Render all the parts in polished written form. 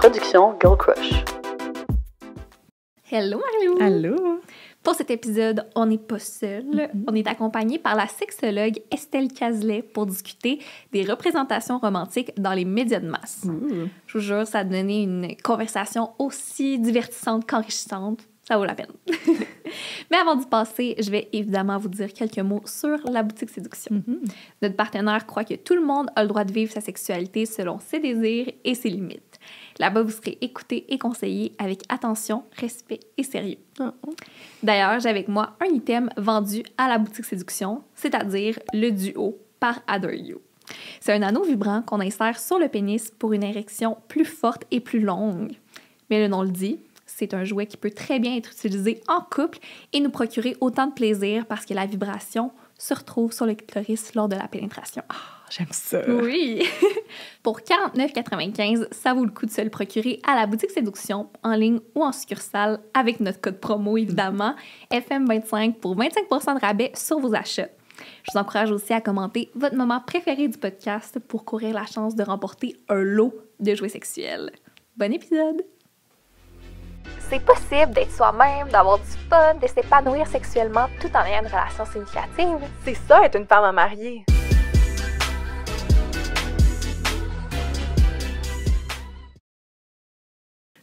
production Girl Crush. Hello Marilou! Allô! Pour cet épisode, on n'est pas seul. On est accompagné par la sexologue Estelle Cazelet pour discuter des représentations romantiques dans les médias de masse. Je vous jure, ça a donné une conversation aussi divertissante qu'enrichissante. Ça vaut la peine. Mais avant d'y passer, je vais évidemment vous dire quelques mots sur la boutique Séduction. Notre partenaire croit que tout le monde a le droit de vivre sa sexualité selon ses désirs et ses limites. Là-bas, vous serez écouté et conseillé avec attention, respect et sérieux. D'ailleurs, j'ai avec moi un item vendu à la boutique Séduction, c'est-à-dire le duo par Adore You. C'est un anneau vibrant qu'on insère sur le pénis pour une érection plus forte et plus longue. Mais le nom le dit, c'est un jouet qui peut très bien être utilisé en couple et nous procurer autant de plaisir parce que la vibration se retrouve sur le clitoris lors de la pénétration. J'aime ça! Oui! Pour 49,95 $, ça vaut le coup de se le procurer à la boutique Séduction, en ligne ou en succursale, avec notre code promo, évidemment, FM25 pour 25% de rabais sur vos achats. Je vous encourage aussi à commenter votre moment préféré du podcast pour courir la chance de remporter un lot de jouets sexuels. Bon épisode! C'est possible d'être soi-même, d'avoir du fun, de s'épanouir sexuellement tout en ayant une relation significative. C'est ça, être une femme à marier.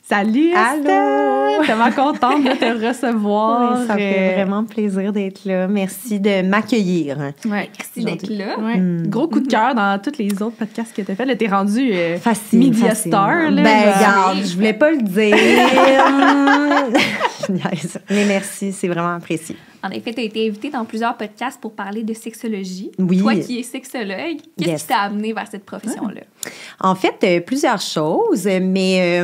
Salut Allô! Estelle! Tellement contente de te recevoir. Oui, ça fait vraiment plaisir d'être là. Merci de m'accueillir. Ouais, Merci d'être là. Ouais. Gros coup de ceur dans tous les autres podcasts que tu as fait. Là, t'es rendu Facile. Media Star. Là, Regarde, je voulais pas le dire. Je niaise. Mais merci, c'est vraiment apprécié. En effet, tu as été invitée dans plusieurs podcasts pour parler de sexologie. Oui. Toi qui es sexologue, qu'est-ce qui t'a amené vers cette profession-là? En fait, plusieurs choses, mais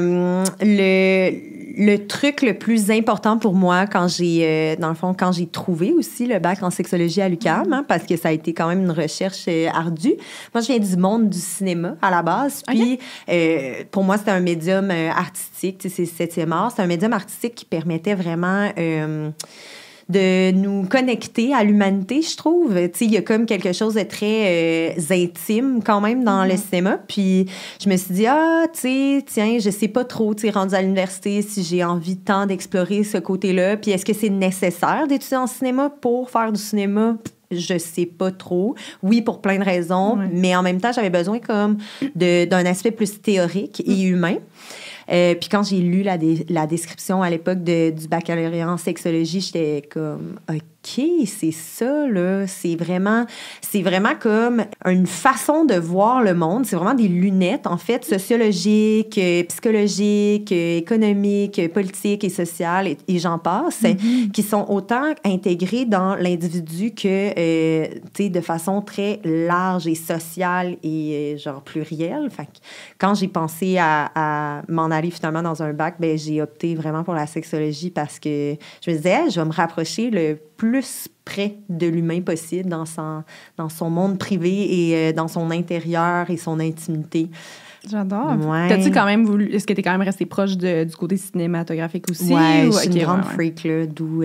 le truc le plus important pour moi quand j'ai, dans le fond, quand j'ai trouvé aussi le bac en sexologie à l'UQAM, hein, parce que ça a été quand même une recherche ardue. Moi, je viens du monde du cinéma à la base, puis pour moi, c'était un médium artistique, tu sais, c'est 7e art, c'est un médium artistique qui permettait vraiment de nous connecter à l'humanité, je trouve. Tu sais, il y a comme quelque chose de très intime quand même dans le cinéma. Puis je me suis dit, tu sais, tiens, je sais pas trop, tu sais, rendue à l'université, si j'ai envie tant d'explorer ce côté-là. Puis est-ce que c'est nécessaire d'étudier en cinéma pour faire du cinéma? Je sais pas trop. Oui, pour plein de raisons. Mais en même temps, j'avais besoin comme d'un aspect plus théorique et humain. Puis quand j'ai lu la description à l'époque du baccalauréat en sexologie, j'étais comme OK, c'est ça là, c'est vraiment comme une façon de voir le monde, c'est vraiment des lunettes en fait sociologiques, psychologiques, économiques, politiques et sociales et j'en passe, qui sont autant intégrées dans l'individu que tu sais de façon très large et sociale et genre plurielle. Fait que quand j'ai pensé à m'en aller finalement dans un bac, ben j'ai opté vraiment pour la sexologie parce que je me disais, je vais me rapprocher le plus près de l'humain possible dans son monde privé et dans son intérieur et son intimité. J'adore. Ouais. T'as-tu quand même voulu... Est-ce que t'es quand même resté proche du côté cinématographique aussi? Ouais, ou... je suis une grande freak, là, d'où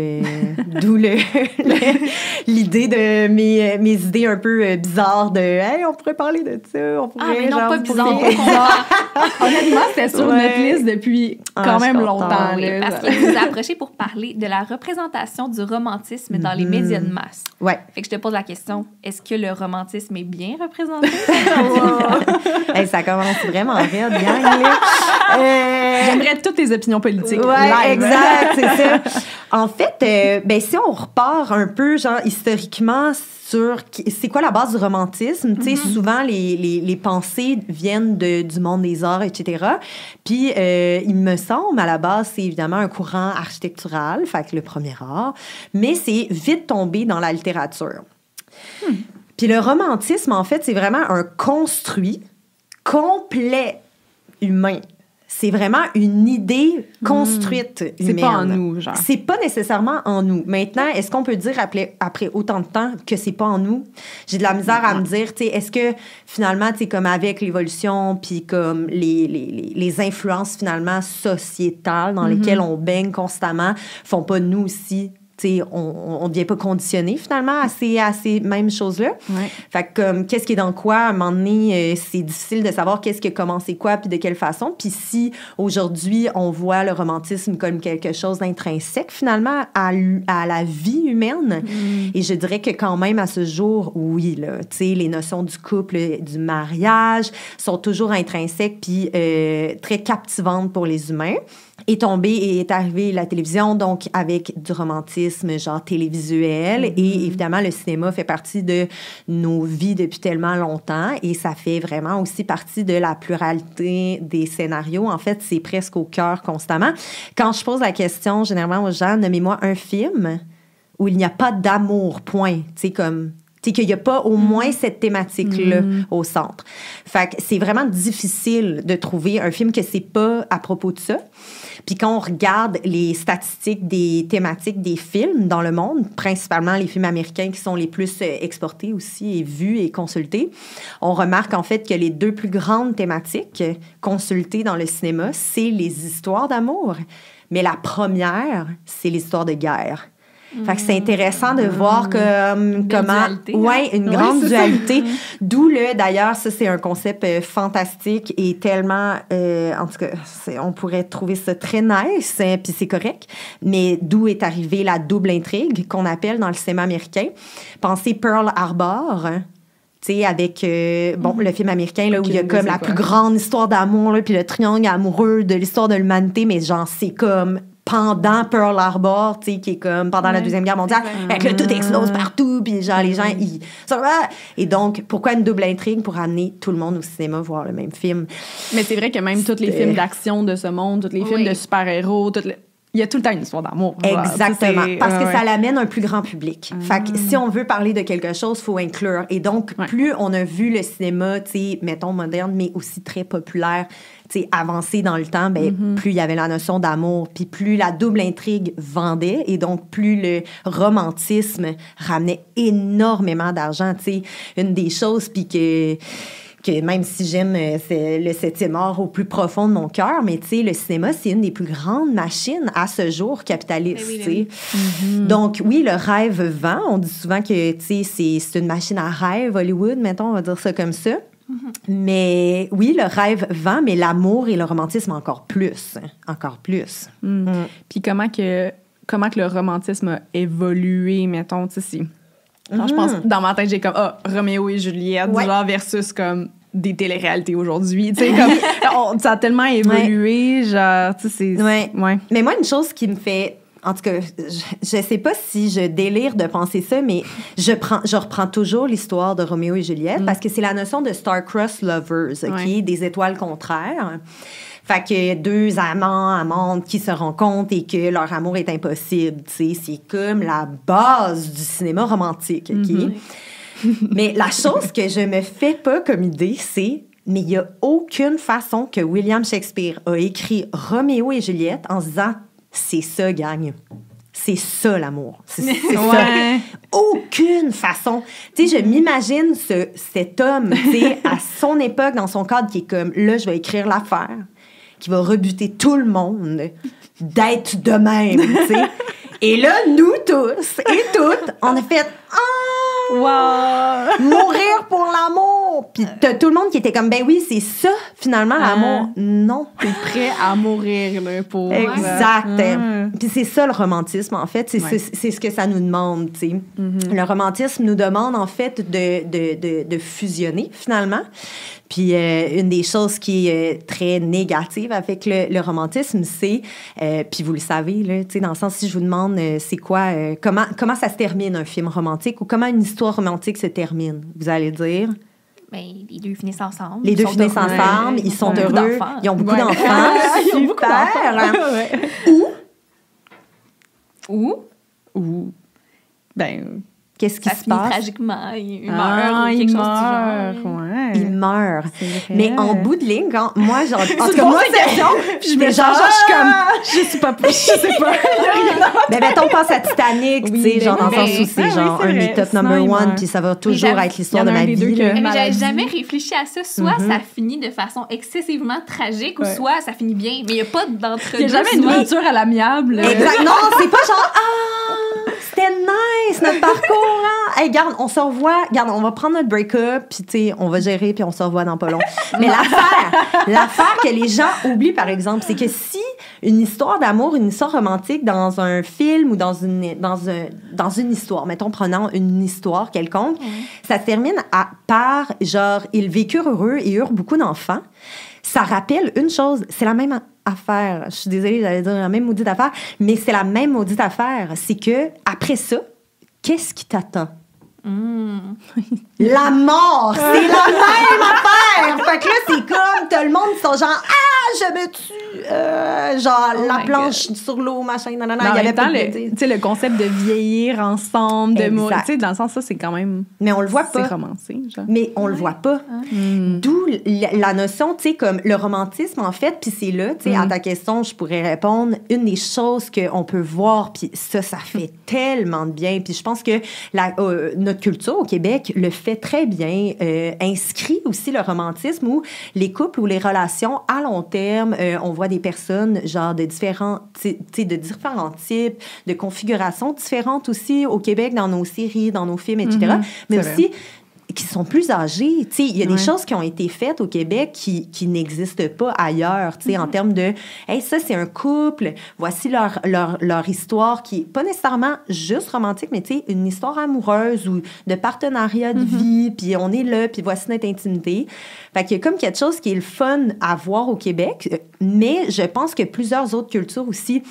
l'idée de mes idées un peu bizarres de « Hey, on pourrait parler de ça, on pourrait... » mais non, pas bizarre. Honnêtement, c'était sur notre liste depuis quand même longtemps. Oui, parce qu'il nous a approché pour parler de la représentation du romantisme dans les médias de masse. Ouais. Fait que je te pose la question, est-ce que le romantisme est bien représenté? Hey, ça commence vraiment raide, gang, là. J'aimerais toutes tes opinions politiques. Ouais, live. exact, c'est ça. En fait, ben si on repart un peu, genre, historiquement sur c'est quoi la base du romantisme, tu sais, souvent, les pensées viennent du monde des arts, etc. Puis, il me semble, à la base, c'est évidemment un courant architectural, fait que le premier art, mais c'est vite tombé dans la littérature. Puis le romantisme, en fait, c'est vraiment un construit complet humain. C'est vraiment une idée construite humaine. C'est pas en nous, genre. C'est pas nécessairement en nous. Maintenant, est-ce qu'on peut dire après autant de temps que c'est pas en nous? J'ai de la misère à me dire, tu sais, est-ce que finalement, tu sais, comme avec l'évolution, puis comme les influences finalement sociétales dans lesquelles on baigne constamment, font pas nous aussi on ne devient pas conditionné finalement à ces mêmes choses-là. Ouais. Fait que comme, qu'est-ce qui est dans quoi, à un moment donné, c'est difficile de savoir qu'est-ce qui a commencé quoi puis de quelle façon. Puis si aujourd'hui, on voit le romantisme comme quelque chose d'intrinsèque finalement à la vie humaine, et je dirais que quand même à ce jour, oui, là, les notions du couple, du mariage sont toujours intrinsèques puis très captivantes pour les humains. Est arrivée la télévision, donc avec du romantisme genre télévisuel. Et évidemment, le cinéma fait partie de nos vies depuis tellement longtemps et ça fait vraiment aussi partie de la pluralité des scénarios. En fait, c'est presque au cœur constamment. Quand je pose la question, généralement aux gens, nommez-moi un film où il n'y a pas d'amour, point. Tu sais, comme... c'est qu'il n'y a pas au moins cette thématique-là au centre. Fait que c'est vraiment difficile de trouver un film que c'est pas à propos de ça. Puis quand on regarde les statistiques des thématiques des films dans le monde, principalement les films américains qui sont les plus exportés aussi et vus et consultés, on remarque en fait que les 2 plus grandes thématiques consultées dans le cinéma, c'est les histoires d'amour. Mais la première, c'est l'histoire de guerre. Fait que c'est intéressant de voir comment... dualité, ouais, une grande dualité. D'où d'ailleurs, ça, c'est un concept fantastique et tellement... en tout cas, on pourrait trouver ça très nice, puis c'est correct. Mais d'où est arrivée la double intrigue qu'on appelle dans le cinéma américain. Pensez Pearl Harbor, tu sais, avec, le film américain, là, où il y a comme la plus grande histoire d'amour, là, puis le triangle amoureux de l'histoire de l'humanité, mais genre, c'est comme... pendant Pearl Harbor, tu sais, qui est comme pendant la Deuxième Guerre mondiale, avec le tout explose partout, puis genre, les gens, ils... Et donc, pourquoi une double intrigue? Pour amener tout le monde au cinéma voir le même film. Mais c'est vrai que même tous les films d'action de ce monde, tous les films de super-héros, il y a tout le temps une histoire d'amour. Exactement. Parce que ça l'amène à un plus grand public. Fait que si on veut parler de quelque chose, il faut inclure. Et donc, plus on a vu le cinéma, tu sais, mettons moderne, mais aussi très populaire, tu sais, avancer dans le temps, plus il y avait la notion d'amour, puis plus la double intrigue vendait, et donc plus le romantisme ramenait énormément d'argent. Tu sais, une des choses, puis que même si j'aime le 7e art au plus profond de mon cœur, mais tu sais, le cinéma, c'est une des plus grandes machines à ce jour capitalistes. Tu sais. Donc, oui, le rêve vend. On dit souvent que, tu sais, c'est une machine à rêve, Hollywood, mettons, on va dire ça comme ça. Mais oui, le rêve vend, mais l'amour et le romantisme encore plus. Encore plus. Puis comment que le romantisme a évolué, mettons, tu sais, quand je pense, dans ma tête, j'ai comme, Roméo et Juliette, genre versus comme des téléréalités aujourd'hui. Tu sais, comme, ça a tellement évolué, genre, tu sais, c'est... Ouais. Mais moi, une chose qui me fait... En tout cas, je sais pas si je délire de penser ça, mais je reprends toujours l'histoire de Roméo et Juliette parce que c'est la notion de star-crossed lovers, OK? Des étoiles contraires. Fait que 2 amants, amantes qui se rencontrent et que leur amour est impossible, tu sais, c'est comme la base du cinéma romantique, OK? Mais la chose que je me fais pas comme idée, c'est, mais il y a aucune façon que William Shakespeare a écrit Roméo et Juliette en se disant, c'est ça, gang. C'est ça, l'amour. C'est ça. Aucune façon. Tu sais, je m'imagine cet homme, tu sais, à son époque, dans son cadre, qui est comme, là, je vais écrire l'affaire, qui va rebuter tout le monde d'être de même, tu sais. Et là, nous tous et toutes, on a fait « mourir pour l'amour! » Puis t'as tout le monde qui était comme « Ben oui, c'est ça, finalement, l'amour. » Non. T'es prêt à mourir, là, pour... Exact. Puis c'est ça, le romantisme, en fait. C'est ce que ça nous demande, tu sais. Le romantisme nous demande, en fait, de fusionner, finalement. Puis une des choses qui est très négative avec le romantisme, c'est, puis vous le savez, là, tu sais, dans le sens, si je vous demande c'est quoi, comment ça se termine un film romantique ou comment une histoire romantique se termine, vous allez dire... Ben, les 2 finissent ensemble. Les 2 finissent ensemble, ils sont heureux, ils ont beaucoup d'enfants. Super! Ou? Ben... Qu'est-ce qui se passe? Ça finit tragiquement. Il meurt ou quelque chose du genre. Il meurt. Mais en bout de ligne, quand moi, genre... En tout cas, moi, c'est question. Puis je me genre, je suis comme... Je suis pas plus, je sais pas. Mais mettons, pense à Titanic, tu sais, genre, dans le sens où c'est genre un de mes top number 1, puis ça va toujours être l'histoire de ma vie. Mais j'avais jamais réfléchi à ça. Soit ça finit de façon excessivement tragique, ou soit ça finit bien. Mais il n'y a pas d'entre-deux. Il n'y a jamais une rupture à l'amiable. Exact. Non, c'est pas genre... c'était nice, notre parcours, hein? Hey, garde, on se revoit. Garde, on va prendre notre break-up, puis, tu sais, on va gérer, puis on se revoit dans pas long. Mais l'affaire que les gens oublient, par exemple, c'est que si une histoire d'amour, une histoire romantique dans un film ou dans une histoire, mettons, prenant une histoire quelconque, ça se termine par, genre, ils vécurent heureux et eurent beaucoup d'enfants. Ça rappelle une chose, c'est la même affaire. Je suis désolée, j'allais dire la même maudite affaire, mais c'est la même maudite affaire. C'est que après ça, qu'est-ce qui t'attend? La mort! C'est la même affaire! Fait que là, c'est comme, tout le monde qui sont genre, je me tue! Genre, la planche sur l'eau, machin, nanana. Il y avait pas le concept de vieillir ensemble, de mourir. Tu sais, dans le sens, ça, c'est quand même. Mais on le voit pas. C'est romancé, genre. Mais on le voit pas. D'où la notion, tu sais, comme le romantisme, en fait, puis c'est là, tu sais, à ta question, je pourrais répondre, une des choses qu'on peut voir, puis ça fait tellement de bien. Puis je pense que notre culture au Québec le fait très bien, inscrit aussi le romantisme où les couples ou les relations à long terme, on voit des personnes genre de différents types, de configurations différentes aussi au Québec dans nos séries, dans nos films, etc. Mais aussi qui sont plus âgés. Il y a des choses qui ont été faites au Québec qui n'existent pas ailleurs, en termes de « Hey, ça, c'est un couple, voici leur histoire qui n'est pas nécessairement juste romantique, mais une histoire amoureuse ou de partenariat de vie, puis on est là, puis voici notre intimité. » Fait qu'il y a comme quelque chose qui est le fun à voir au Québec, mais je pense que plusieurs autres cultures aussi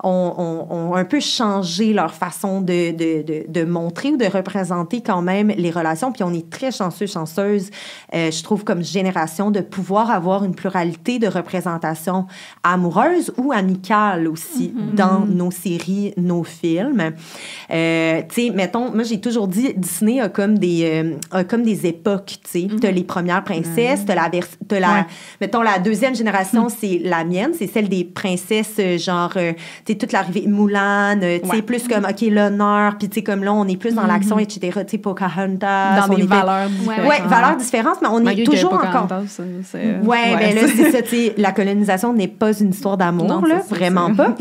ont un peu changé leur façon de montrer ou de représenter quand même les relations. Puis on est très chanceuse, je trouve, comme génération, de pouvoir avoir une pluralité de représentations amoureuses ou amicales aussi dans nos séries, nos films. Tu sais, mettons, moi, j'ai toujours dit, Disney a comme des époques, tu sais. T'as les premières princesses, mettons, la deuxième génération, c'est la mienne, c'est celle des princesses, genre... toute l'arrivée Moulin, tu sais, plus comme, OK, l'honneur, puis tu sais, comme là, on est plus dans l'action, etc., tu sais, Pocahontas. Dans des valeurs différentes. Oui, valeurs différentes, mais on est toujours encore... Oui, mais là, c'est ça, tu sais, la colonisation n'est pas une histoire d'amour, là, vraiment pas.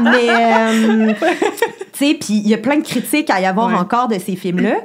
Mais, tu sais, puis il y a plein de critiques à y avoir encore de ces films-là.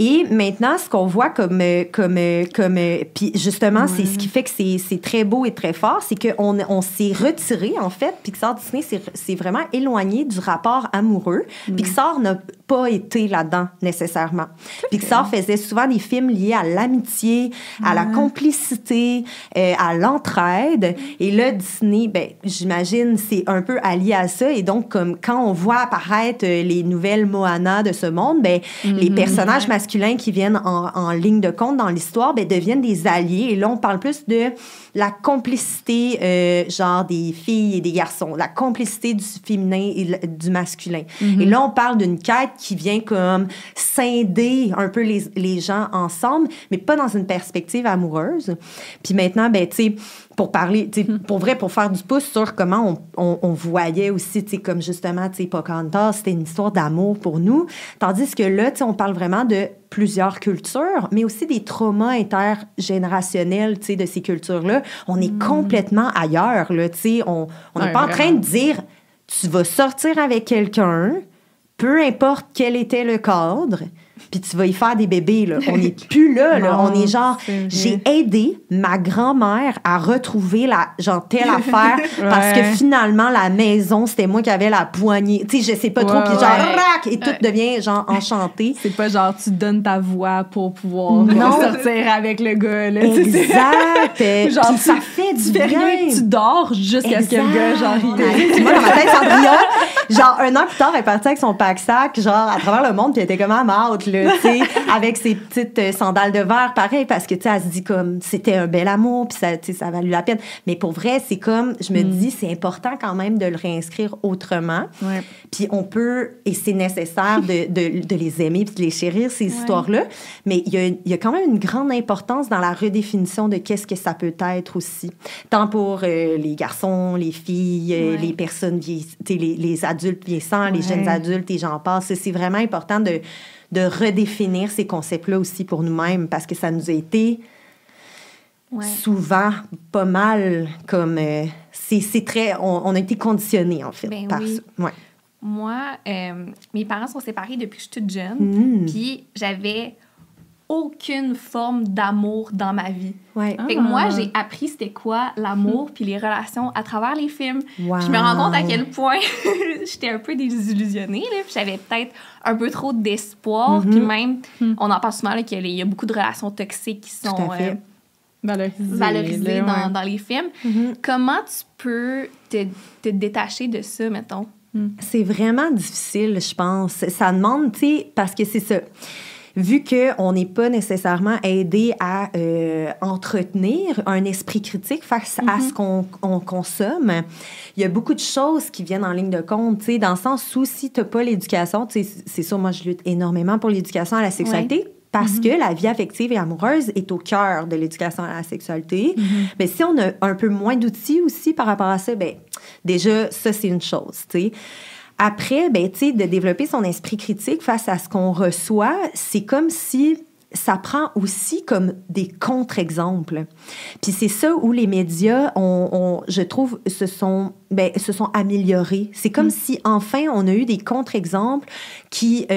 Et maintenant, ce qu'on voit comme puis justement, c'est ce qui fait que c'est très beau et très fort, c'est qu'on s'est retiré, en fait, Pixar Disney s'est vraiment éloigné du rapport amoureux. Pixar n'a pas été là-dedans, nécessairement. Pixar faisait souvent des films liés à l'amitié, à la complicité, à l'entraide. Et là, Disney, ben, j'imagine, c'est un peu allié à ça. Et donc, comme quand on voit apparaître les nouvelles Moana de ce monde, ben, les personnages masculins qui viennent en ligne de compte dans l'histoire, ben, deviennent des alliés. Et là, on parle plus de la complicité, genre des filles et des garçons, la complicité du féminin et du masculin. Et là, on parle d'une quête qui vient comme scinder un peu les gens ensemble, mais pas dans une perspective amoureuse. Puis maintenant, ben, tu sais, pour parler, tu sais, pour vrai, pour faire du pouce sur comment on voyait aussi, tu sais, comme justement, tu sais, Pocahontas, c'était une histoire d'amour pour nous. Tandis que là, tu sais, on parle vraiment de plusieurs cultures, mais aussi des traumas intergénérationnels, tu sais, de ces cultures-là. On est complètement ailleurs, là, tu sais. On n'est pas en train de dire, tu vas sortir avec quelqu'un, peu importe quel était le cadre, puis tu vas y faire des bébés, là. On n'est plus là, là. On est genre, j'ai aidé ma grand-mère à retrouver telle affaire parce que finalement, la maison, c'était moi qui avais la poignée. Tu sais, je sais pas trop. Puis genre, rac, et tout devient genre enchanté. C'est pas genre, tu donnes ta voix pour pouvoir sortir avec le gars, là. Exact. Genre, ça fait du bien. Tu dors jusqu'à ce que le gars, genre, moi, dans ma tête, Sandrine, genre, un an plus tard, elle est partie avec son pack-sac, genre, à travers le monde, puis elle était comme à out, là. Avec ses petites sandales de verre, pareil, parce que, tu sais, elle se dit comme, c'était un bel amour, puis ça, tu sais, ça a valu la peine. Mais pour vrai, c'est comme, je me dis, c'est important quand même de le réinscrire autrement. Puis on peut, et c'est nécessaire de les aimer puis de les chérir, ces histoires-là. Mais il y a quand même une grande importance dans la redéfinition de qu'est-ce que ça peut être aussi. Tant pour les garçons, les filles, les personnes, les adultes vieillissants, les jeunes adultes, et j'en passe. C'est vraiment important de redéfinir ces concepts-là aussi pour nous-mêmes, parce que ça nous a été souvent pas mal comme... c'est très... On a été conditionnés, en fait, par ça. Moi, mes parents sont séparés depuis que je suis toute jeune. Puis j'avais aucune forme d'amour dans ma vie. Ouais. Fait que moi, j'ai appris c'était quoi l'amour puis les relations à travers les films. Wow. Je me rends compte à quel point j'étais un peu désillusionnée. Là. Puis j'avais peut-être un peu trop d'espoir. Puis même, on en parle souvent là, qu'il y a beaucoup de relations toxiques qui sont valorisées dans les films. Comment tu peux te détacher de ça, mettons? C'est vraiment difficile, je pense. Ça demande, tu sais, parce que c'est ça. Vu qu'on n'est pas nécessairement aidé à entretenir un esprit critique face à ce qu'on consomme, il y a beaucoup de choses qui viennent en ligne de compte, tu sais, dans le sens où si tu n'as pas l'éducation, tu sais, c'est sûr, moi, je lutte énormément pour l'éducation à la sexualité. Ouais. Parce que la vie affective et amoureuse est au cœur de l'éducation à la sexualité. Mais si on a un peu moins d'outils aussi par rapport à ça, bien, déjà, ça, c'est une chose, tu sais. Après, ben, tu sais, de développer son esprit critique face à ce qu'on reçoit, c'est comme si ça prend aussi comme des contre-exemples. Puis c'est ça où les médias, je trouve, se sont améliorés. C'est comme si, enfin, on a eu des contre-exemples qui,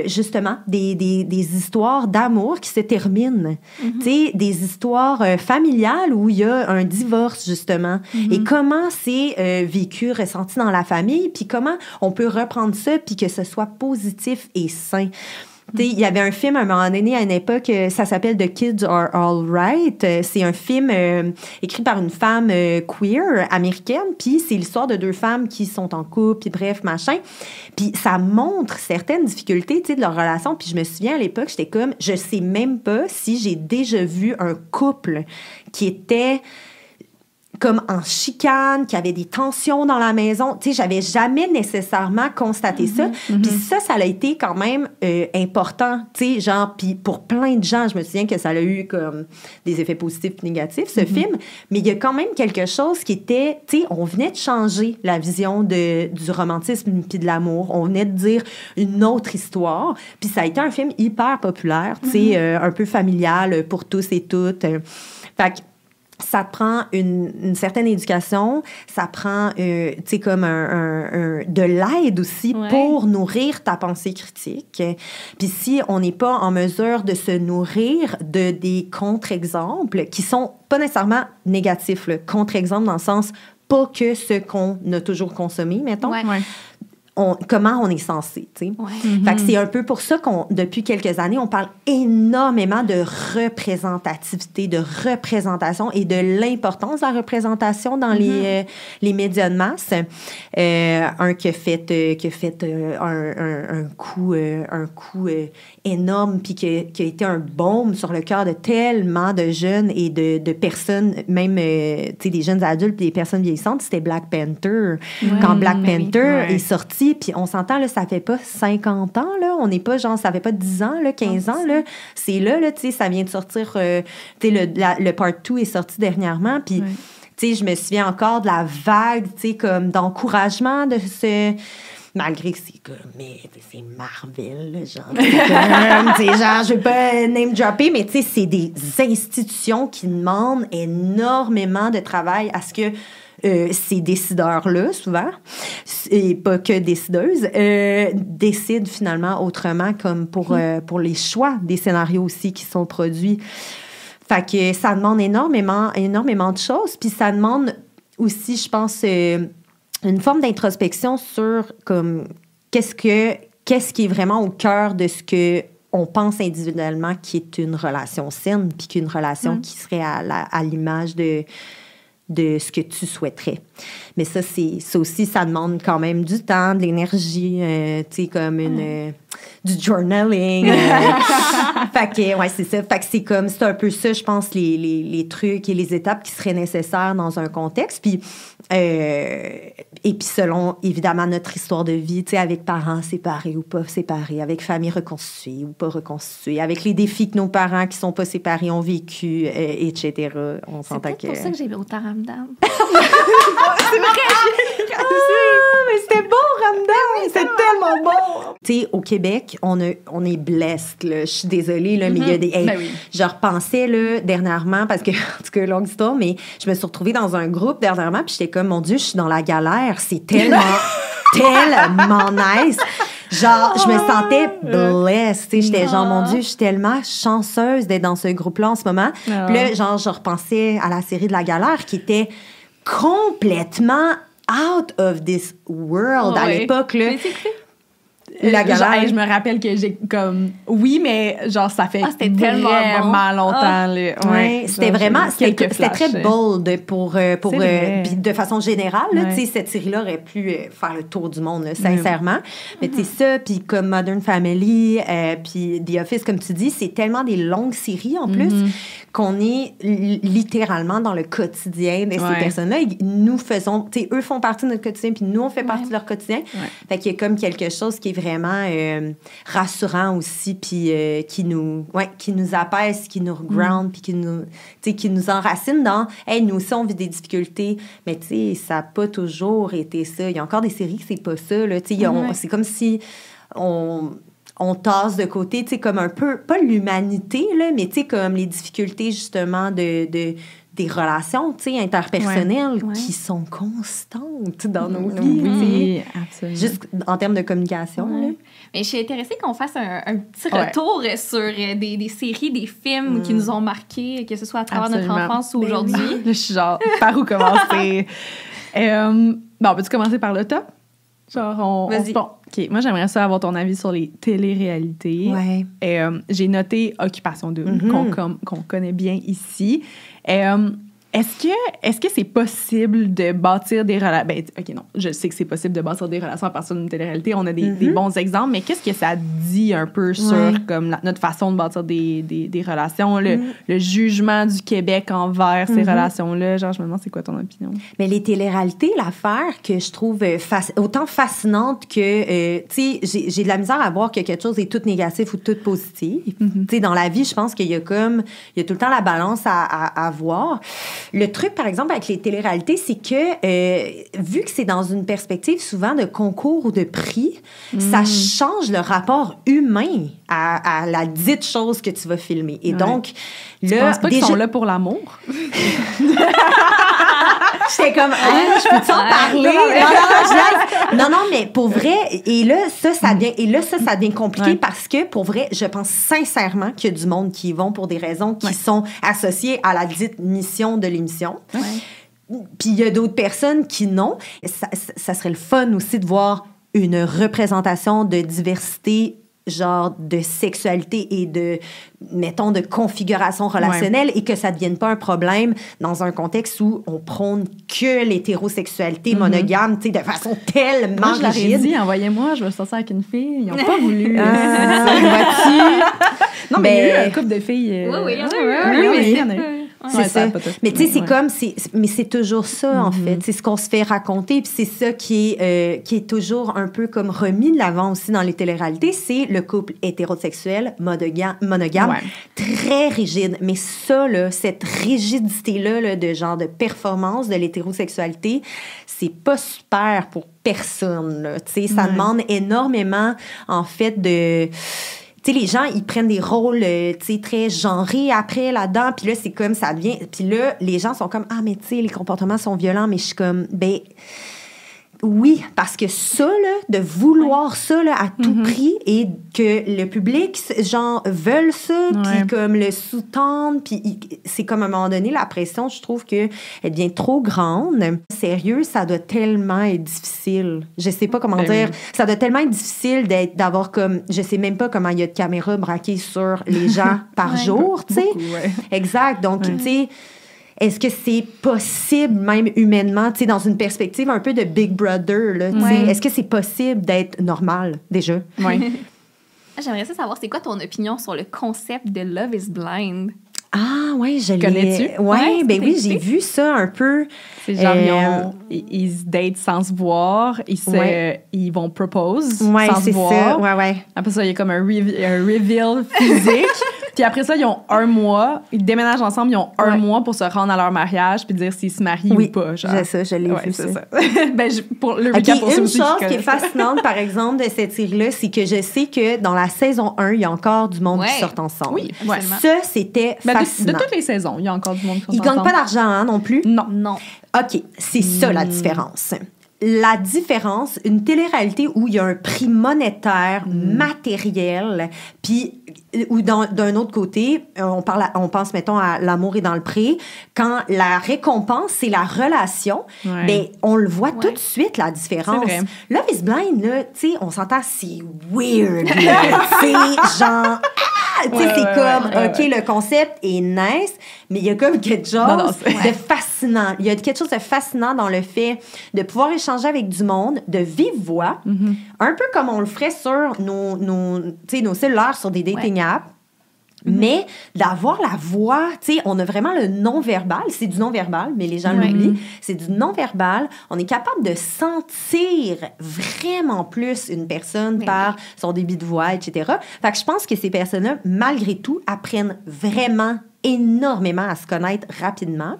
justement, des histoires d'amour qui se terminent. Tu sais, des histoires familiales où il y a un divorce, justement. Et comment c'est vécu, ressenti dans la famille, puis comment on peut reprendre ça, puis que ce soit positif et sain. Il y avait un film à un moment donné, à une époque, ça s'appelle The Kids Are All Right. C'est un film écrit par une femme queer américaine, puis c'est l'histoire de deux femmes qui sont en couple, puis bref, machin. Puis ça montre certaines difficultés, tu sais, de leur relation. Puis je me souviens, à l'époque, j'étais comme, je sais même pas si j'ai déjà vu un couple qui était comme en chicane, qu'il y avait des tensions dans la maison. Tu sais, j'avais jamais nécessairement constaté ça. Puis ça a été quand même important, tu sais, genre, puis pour plein de gens, je me souviens que ça a eu comme des effets positifs et négatifs, ce film, mais il y a quand même quelque chose qui était, tu sais, on venait de changer la vision du romantisme puis de l'amour. On venait de dire une autre histoire, puis ça a été un film hyper populaire, tu sais, un peu familial pour tous et toutes. Fait que ça prend une certaine éducation, ça prend, tu sais, comme de l'aide aussi pour nourrir ta pensée critique. Puis si on n'est pas en mesure de se nourrir de des contre-exemples qui sont pas nécessairement négatifs, là. Contre-exemples dans le sens pas que ce qu'on a toujours consommé, mettons. Comment on est censé, tu sais. Fait que c'est un peu pour ça depuis quelques années, on parle énormément de représentativité, de représentation et de l'importance de la représentation dans les médias de masse. Un qui a fait un coup énorme puis qui a été un baume sur le cœur de tellement de jeunes et de personnes, même, tu sais, des jeunes adultes et des personnes vieillissantes, c'était Black Panther. Quand Black Panther est sorti, puis on s'entend, là, ça fait pas 50 ans, là. On n'est pas, genre, ça fait pas 10 ans, là, 15 ans, là. C'est là, tu sais, ça vient de sortir, tu sais, le Part 2 est sorti dernièrement, puis, tu sais, je me souviens encore de la vague, tu sais, comme d'encouragement de ce... Malgré que c'est comme, mais c'est Marvel, là, genre, tu sais, genre, je vais pas name dropper, mais tu sais, c'est des institutions qui demandent énormément de travail à ce que ces décideurs-là, souvent, et pas que décideuses, décident finalement autrement, comme pour les choix des scénarios aussi qui sont produits. Fait que ça demande énormément de choses, puis ça demande aussi, je pense, une forme d'introspection sur comme qu'est-ce qui est vraiment au cœur de ce que on pense individuellement qui est une relation saine, puis qu'une relation qui serait à l'image de ce que tu souhaiterais. Mais ça aussi, ça demande quand même du temps, de l'énergie, tu sais, comme du journaling. Fait que, ouais, c'est ça. Fait que c'est un peu ça, je pense, les trucs et les étapes qui seraient nécessaires dans un contexte. Puis, et puis selon, évidemment, notre histoire de vie, tu sais, avec parents séparés ou pas séparés, avec famille reconstituée ou pas reconstituée, avec les défis que nos parents qui sont pas séparés ont vécu, etc. On s'entend que... C'est pour ça que j'ai autant Ramdam. C'est vrai! Mais c'était bon, Ramdam! C'est tellement bon! Tu sais, au Québec, on est blessed, là. Je suis désolée, là, mais il y a des... Hey, je repensais, là, dernièrement, parce que, en tout cas, longue histoire, mais je me suis retrouvée dans un groupe dernièrement, puis j'étais comme, mon Dieu, je suis dans la galère. C'est tellement tellement nice. Genre, je me sentais blessed. Tu sais, j'étais genre, mon Dieu, je suis tellement chanceuse d'être dans ce groupe-là en ce moment. Puis là, genre, je repensais à la série de La Galère qui était complètement out of this world à l'époque, là. La Galère. Je me rappelle que j'ai comme... Oui, mais genre, ça fait vraiment longtemps. Ouais, c'était vraiment... C'était très bold pour puis de façon générale, là, tu sais, cette série-là aurait pu faire le tour du monde, là, sincèrement. Mais tu sais, ça, puis comme Modern Family, puis The Office, comme tu dis, c'est tellement des longues séries, en plus, qu'on est littéralement dans le quotidien de ces personnes-là. Et nous faisons... Tu sais, eux font partie de notre quotidien, puis nous, on fait partie de leur quotidien. Fait qu'il y a comme quelque chose qui est vraiment rassurant aussi, puis qui nous apaise, qui nous ground, puis qui nous enracine dans « Hey, nous aussi, on vit des difficultés. » Mais tu sais, ça n'a pas toujours été ça. Il y a encore des séries que c'est pas ça, là. Tu sais, c'est comme si on tasse de côté, tu sais, comme un peu, pas l'humanité, là, mais tu sais, comme les difficultés, justement, des relations, tu sais, interpersonnelles qui sont constantes dans nos vies. Oui, absolument. Juste en termes de communication. Là. Mais je suis intéressée qu'on fasse un petit retour sur des séries, des films qui nous ont marqués, que ce soit à travers notre enfance ou aujourd'hui. Je suis genre, par où commencer? Bon, peux-tu commencer par le top? Genre, Vas-y. Bon, OK. Moi, j'aimerais ça avoir ton avis sur les téléréalités. Ouais. J'ai noté Occupation Double, qu'on connaît bien ici. Est-ce que c'est possible de bâtir des relations... Ben, OK, non. Je sais que c'est possible de bâtir des relations à partir d'une télé-réalité. On a des bons exemples, mais qu'est-ce que ça dit un peu sur comme notre façon de bâtir des relations, le jugement du Québec envers ces relations-là? Genre, je me demande, c'est quoi ton opinion? Mais les télé-réalités, l'affaire que je trouve autant fascinante que... tu sais, j'ai de la misère à voir que quelque chose est tout négatif ou tout positif. Tu sais, dans la vie, je pense qu'il y a tout le temps la balance à voir. Le truc, par exemple, avec les téléréalités, c'est que, vu que c'est dans une perspective souvent de concours ou de prix, ça change le rapport humain à la dite chose que tu vas filmer. Et donc, là... Tu penses pas qu'ils sont là pour l'amour? J'étais comme, je peux t'en parler? Non, mais pour vrai, et là, ça devient compliqué parce que, pour vrai, je pense sincèrement qu'il y a du monde qui y vont pour des raisons qui sont associées à la dite mission de l'émission. Puis il y a d'autres personnes qui non. Ça serait le fun aussi de voir une représentation de diversité, genre de sexualité et de, mettons, de configuration relationnelle et que ça ne devienne pas un problème dans un contexte où on prône que l'hétérosexualité monogame, tu sais, de façon tellement rigide. Moi, je leur ai dit, envoyez-moi, je veux sortir avec une fille. Ils n'ont pas voulu. Non, mais il y a eu un couple de filles. Oui, il y en a eu. C'est ça. Mais tu sais, c'est comme... Mais c'est toujours ça, en fait. C'est ce qu'on se fait raconter. Puis c'est ça qui est toujours un peu comme remis de l'avant aussi dans les téléréalités. C'est le couple hétérosexuel monogame très rigide. Mais ça, là, cette rigidité-là là, de genre de performance de l'hétérosexualité, c'est pas super pour personne. Là. Tu sais, ça demande énormément, en fait, de... Tu sais, les gens, ils prennent des rôles, tu sais, très genrés après, là-dedans. Puis là, c'est comme, ça devient... Puis là, les gens sont comme, ah, mais tu sais, les comportements sont violents. Mais je suis comme, ben... Oui, parce que ça, là, de vouloir ça là, à tout prix et que le public, genre, veulent ça, puis comme le sous-tendent, puis c'est comme à un moment donné, la pression, je trouve qu'elle devient trop grande. Sérieux, ça doit tellement être difficile. Je sais pas comment dire. Ça doit tellement être difficile d'avoir comme... Je sais même pas comment il y a de caméras braquées sur les gens par jour, tu sais. Exact. Donc, tu sais... Est-ce que c'est possible, même humainement, tu sais, dans une perspective un peu de Big Brother, là, tu sais, est-ce que c'est possible d'être normal, déjà? Oui. J'aimerais savoir, c'est quoi ton opinion sur le concept de Love is Blind? Ah, oui, je l'ai... Connais-tu? Ouais, ben oui, j'ai vu ça un peu. C'est genre, ils se datent sans se voir, ils vont propose sans se voir. Ça. Après ça, il y a comme un reveal physique. Puis après ça, ils ont un mois, ils déménagent ensemble, ils ont un mois pour se rendre à leur mariage puis dire s'ils se marient ou pas. Genre. Je l'ai vu ça. Ben, pour le recap pour ceux aussi une chose qui est fascinante, par exemple, de cette série-là, c'est que je sais que dans la saison 1, il y a encore du monde qui sort ensemble. Oui, ça, c'était fascinant. De toutes les saisons, il y a encore du monde qui sort ensemble. Ils gagnent pas d'argent, hein, non plus? Non. OK, c'est ça la différence. la différence, une télé-réalité où il y a un prix monétaire, matériel, puis ou d'un autre côté, on pense, mettons, à L'amour est dans le pré, quand la récompense, c'est la relation, ben, on le voit tout de suite, la différence. Love is Blind, là, tu sais, on s'entend, c'est weird, là. C'est genre... Tu sais, c'est comme, OK, le concept est nice, mais il y a comme quelque chose de fascinant. Il y a quelque chose de fascinant dans le fait de pouvoir échanger avec du monde, de vive voix, un peu comme on le ferait sur nos cellulaires, sur des dating apps. Mais d'avoir la voix, tu sais, on a vraiment le non-verbal. C'est du non-verbal, mais les gens l'oublient. C'est du non-verbal. On est capable de sentir vraiment plus une personne par son débit de voix, etc. Fait que je pense que ces personnes-là, malgré tout, apprennent vraiment énormément à se connaître rapidement.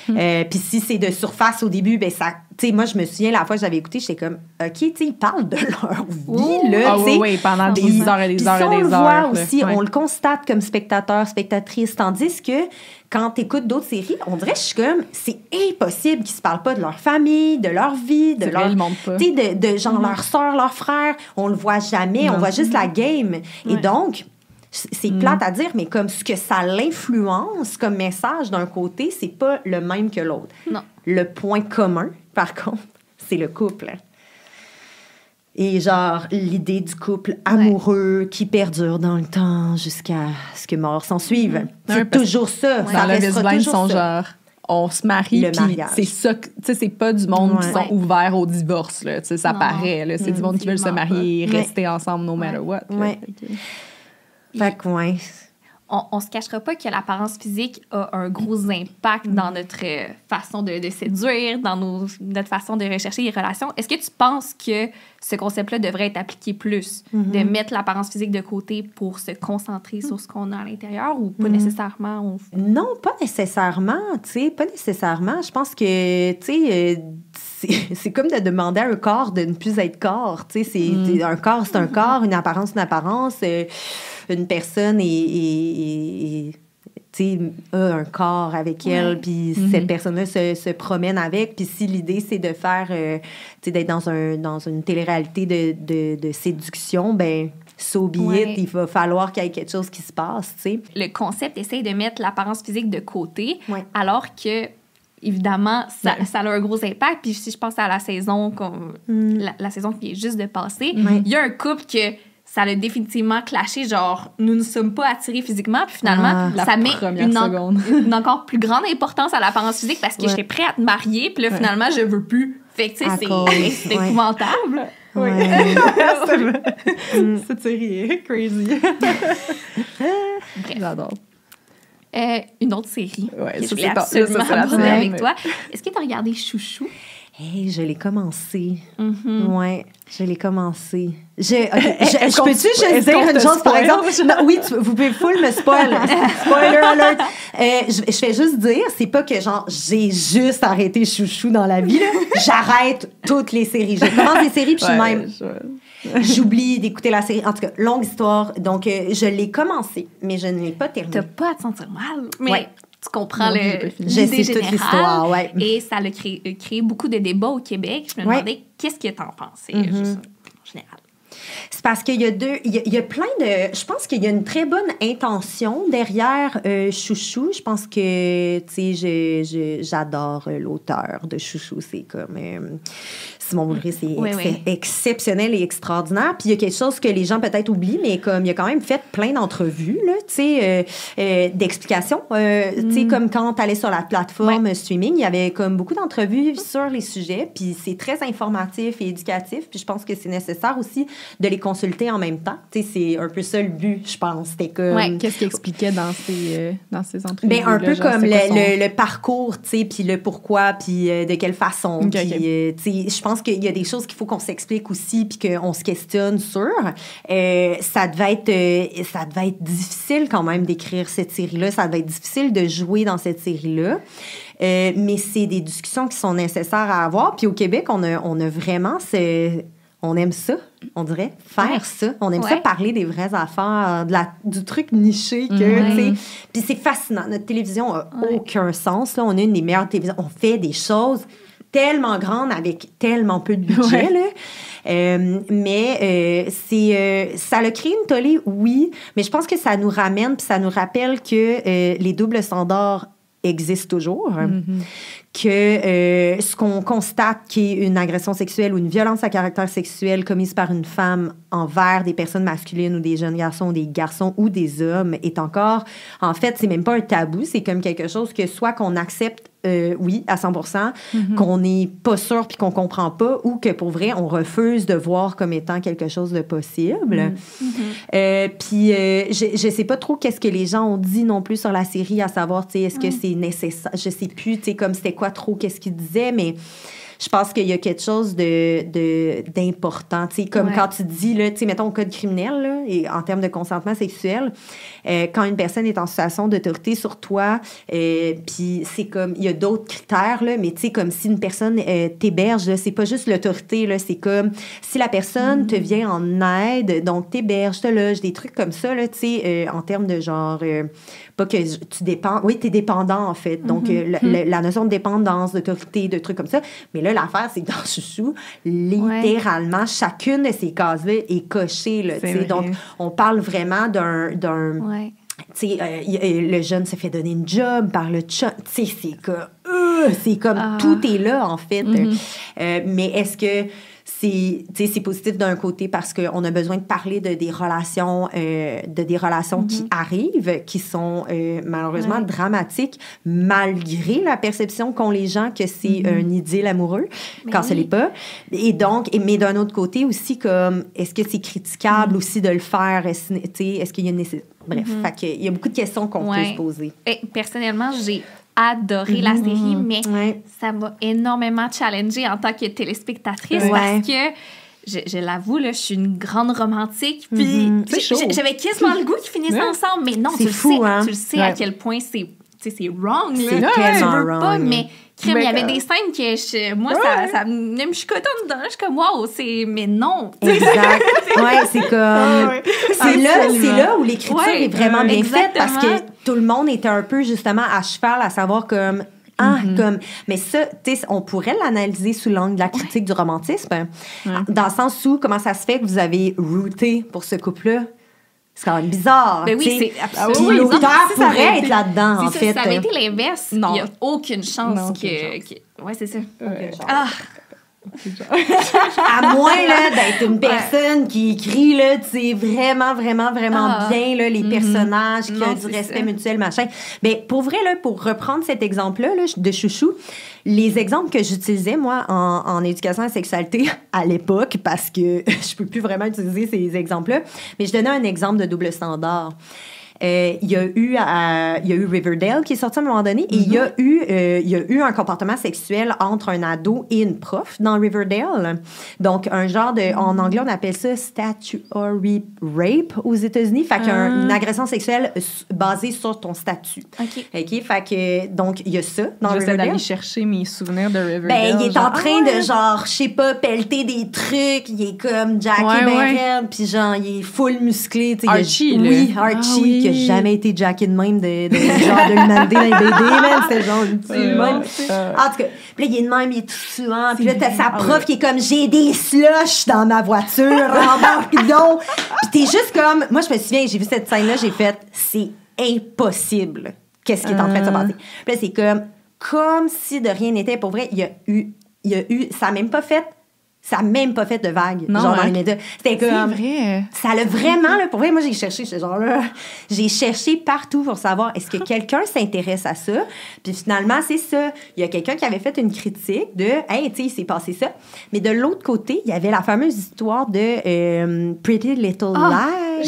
Puis si c'est de surface au début, ben ça... Tu sais, moi, je me souviens, la fois que j'avais écouté, j'étais comme, OK, tu sais, ils parlent de leur vie, là, tu sais. Oui, pendant des heures et des heures et des heures. On le voit aussi, on le constate comme spectateur, spectatrice, tandis que quand tu écoutes d'autres séries, on dirait que je suis comme, c'est impossible qu'ils se parlent pas de leur famille, de leur vie, de leur... Tu sais, de genre leur soeur, leur frère, on le voit jamais, on voit juste la game. Et donc... C'est plate à dire, mais comme ce que ça l'influence comme message d'un côté, c'est pas le même que l'autre. Non. Le point commun, par contre, c'est le couple. Et genre, l'idée du couple amoureux qui perdure dans le temps jusqu'à ce que mort s'en suive. C'est toujours ça. Dans Love is Blind, ils sont genre... On se marie, puis c'est ça, tu sais, c'est pas du monde qui sont ouverts au divorce, là, tu sais, ça paraît, là, c'est du monde qui veulent se marier et rester ensemble no matter what. Fait que, on se cachera pas que l'apparence physique a un gros impact dans notre façon de séduire, dans notre façon de rechercher les relations. Est-ce que tu penses que ce concept-là devrait être appliqué plus, de mettre l'apparence physique de côté pour se concentrer sur ce qu'on a à l'intérieur ou pas nécessairement? Non, pas nécessairement, tu sais, pas nécessairement. Je pense que, tu sais, c'est comme de demander à un corps de ne plus être corps, tu sais, un corps, c'est un corps, une apparence, une personne a un corps avec elle, puis cette personne-là se promène avec. Puis si l'idée, c'est de faire, d'être dans une télé-réalité de séduction, ben so be it, il va falloir qu'il y ait quelque chose qui se passe, tu sais. Le concept essaye de mettre l'apparence physique de côté, alors que évidemment, ça a un gros impact. Puis si je pense à la saison, la saison qui est juste de passer, il y a un couple que ça l'a définitivement clashé, genre, nous ne sommes pas attirés physiquement, puis finalement, ça met une encore plus grande importance à l'apparence physique parce que je serais prête à te marier, puis là, finalement, je veux plus. Fait que, tu sais, c'est épouvantable. Oui. Cette série est crazy. Bref. J'adore. Une autre série que je voulais ça, absolument aborder avec toi. Est-ce que tu as regardé Chouchou? Hey, je l'ai commencé. Ouais, je l'ai commencé. Je peux-tu juste dire une chose, par exemple? Oui, vous pouvez full me spoil. Spoiler alert. Je fais juste dire, c'est pas que genre, j'ai juste arrêté Chouchou dans la vie. Là. J'arrête toutes les séries. Je commence des séries, puis j'oublie d'écouter la série. En tout cas, longue histoire. Donc, je l'ai commencé, mais je ne l'ai pas terminé. T'as pas à te sentir mal, mais... Ouais. Tu comprends l'idée toute l'histoire, et ça a créé beaucoup de débats au Québec. Je me demandais, qu'est-ce que t'en pensais, juste en général? C'est parce qu'il y a plein de... Je pense qu'il y a une très bonne intention derrière Chouchou. Je pense que, tu sais, j'adore l'auteur de Chouchou. C'est comme... Simon Boulris, c'est exceptionnel et extraordinaire. Puis il y a quelque chose que les gens peut-être oublient, mais comme il a quand même fait plein d'entrevues, là, tu sais, d'explications. Tu sais, comme quand tu allais sur la plateforme streaming, il y avait comme beaucoup d'entrevues sur les sujets. Puis c'est très informatif et éducatif. Puis je pense que c'est nécessaire aussi de les consulter en même temps. Tu sais, c'est un peu ça le but, je pense. C'était comme... Qu'est-ce qu'il expliquait dans ces entrevues? Ben, un peu comme le parcours, tu sais, puis le pourquoi, puis de quelle façon. Tu sais, je pense qu'il y a des choses qu'il faut qu'on s'explique aussi, puis qu'on se questionne sur. Ça devait être difficile quand même d'écrire cette série-là. Ça devait être difficile de jouer dans cette série-là. Mais c'est des discussions qui sont nécessaires à avoir. Puis au Québec, on a vraiment... On aime ça, on dirait, faire ça. On aime ça parler des vraies affaires, du truc niché que, tu sais. Puis c'est fascinant. Notre télévision a aucun sens. Là. On a une des meilleures télévisions. On fait des choses tellement grande avec tellement peu de budget, là. Mais ça a créé une tollée, oui, mais je pense que ça nous ramène puis ça nous rappelle que les doubles standards existent toujours, que ce qu'on constate qui est une agression sexuelle ou une violence à caractère sexuel commise par une femme envers des personnes masculines ou des jeunes garçons ou des garçons ou des hommes est encore, en fait, c'est même pas un tabou, c'est comme quelque chose que soit qu'on accepte oui, à 100%, qu'on n'est pas sûr puis qu'on comprend pas, ou que pour vrai, on refuse de voir comme étant quelque chose de possible. Puis, je sais pas trop qu'est-ce que les gens ont dit non plus sur la série, à savoir, tu sais, est-ce que c'est nécessaire? Je sais plus, tu sais, comme c'était quoi trop, qu'est-ce qu'ils disaient, mais je pense qu'il y a quelque chose d'important. Tu sais, comme quand tu dis, là, tu sais, mettons au code criminel, là, et en termes de consentement sexuel, quand une personne est en situation d'autorité sur toi, puis c'est comme, il y a d'autres critères, là, mais tu sais, comme si une personne t'héberge, là, c'est pas juste l'autorité, là, c'est comme si la personne te vient en aide, donc t'héberge, te loge, des trucs comme ça, là, tu sais, en termes de genre... pas que tu dépends... Oui, t'es dépendant, en fait. Donc, la notion de dépendance, d'autorité, de trucs comme ça. Mais là, l'affaire, c'est que dans Chouchou, littéralement, chacune de ces cases-là est cochée, là, tu sais. Donc, on parle vraiment d'un tu sais, le jeune se fait donner une job par le chum. Tu sais, c'est comme tout est là, en fait. Mais est-ce que c'est positif d'un côté parce qu'on a besoin de parler de des relations qui arrivent, qui sont malheureusement dramatiques, malgré la perception qu'ont les gens que c'est un idylle amoureux, quand ce l'est pas. Et donc, mais d'un autre côté aussi, comme, est-ce que c'est critiquable aussi de le faire? Est-ce qu'il y a une nécessité? Bref, il y a beaucoup de questions qu'on peut se poser. Et personnellement, j'ai adoré la série, mais ça m'a énormément challengée en tant que téléspectatrice parce que, je l'avoue, là, je suis une grande romantique, puis j'avais quasiment le goût qu'ils finissent ensemble, mais non, tu le sais à quel point c'est wrong. C'est tellement wrong. Pas, mais il y avait des scènes que moi, ça me chicotait dedans. Je suis comme, wow, mais non. Exact. C'est comme... C'est là où l'écriture est vraiment bien faite parce que tout le monde était un peu, justement, à cheval à savoir comme... comme... Mais ça, tu sais, on pourrait l'analyser sous l'angle de la critique du romantisme, dans le sens où, comment ça se fait que vous avez rooté pour ce couple-là? C'est quand même bizarre. Ben oui, c'est absolument. Puis l'auteur pourrait être là-dedans, en fait. Si ça avait été l'inverse, il n'y a aucune chance que... Ouais, c'est ça. À moins là, d'être une personne qui écrit là, tu sais, vraiment bien là, les personnages, qui ont du respect mutuel, machin. Mais pour vrai, là, pour reprendre cet exemple-là là, de Chouchou, les exemples que j'utilisais, moi, en éducation à la sexualité à l'époque, parce que je peux plus vraiment utiliser ces exemples-là, mais je donnais un exemple de double standard. Il y a eu Riverdale qui est sorti à un moment donné et il y a eu un comportement sexuel entre un ado et une prof dans Riverdale. Donc, un genre de... En anglais, on appelle ça statutory rape aux États-Unis. Fait qu'une agression sexuelle basée sur ton statut. OK. Fait que... Donc, il y a ça dans Riverdale. J'essaie d'aller chercher mes souvenirs de Riverdale. Ben, il est en train de, genre, je sais pas, pelleter des trucs. Il est comme Jackie Benren. Puis, genre, il est full musclé. Archie, là. Oui, Archie, qui a jamais été Jackie de même de genre de l'humanité dans les BD, man. C'était genre une petite même. En tout cas, puis là, il est de même, il est tout suant. Puis là, t'as sa prof qui est comme, j'ai des slushs dans ma voiture, rembarque donc. Puis t'es juste comme, moi, je me souviens, j'ai vu cette scène-là, j'ai fait, c'est impossible. Qu'est-ce qui est en train de se passer? Puis là, c'est comme si de rien n'était. Pour vrai, il y a eu, ça a même pas fait de vague, genre dans les médias. C'était comme... C'est vrai. Ça l'a vraiment, là, pour vrai, moi, j'ai cherché ce genre-là. J'ai cherché partout pour savoir, est-ce que quelqu'un s'intéresse à ça? Puis finalement, c'est ça. Il y a quelqu'un qui avait fait une critique de, hey, tu sais, il s'est passé ça. Mais de l'autre côté, il y avait la fameuse histoire de Pretty Little Lies.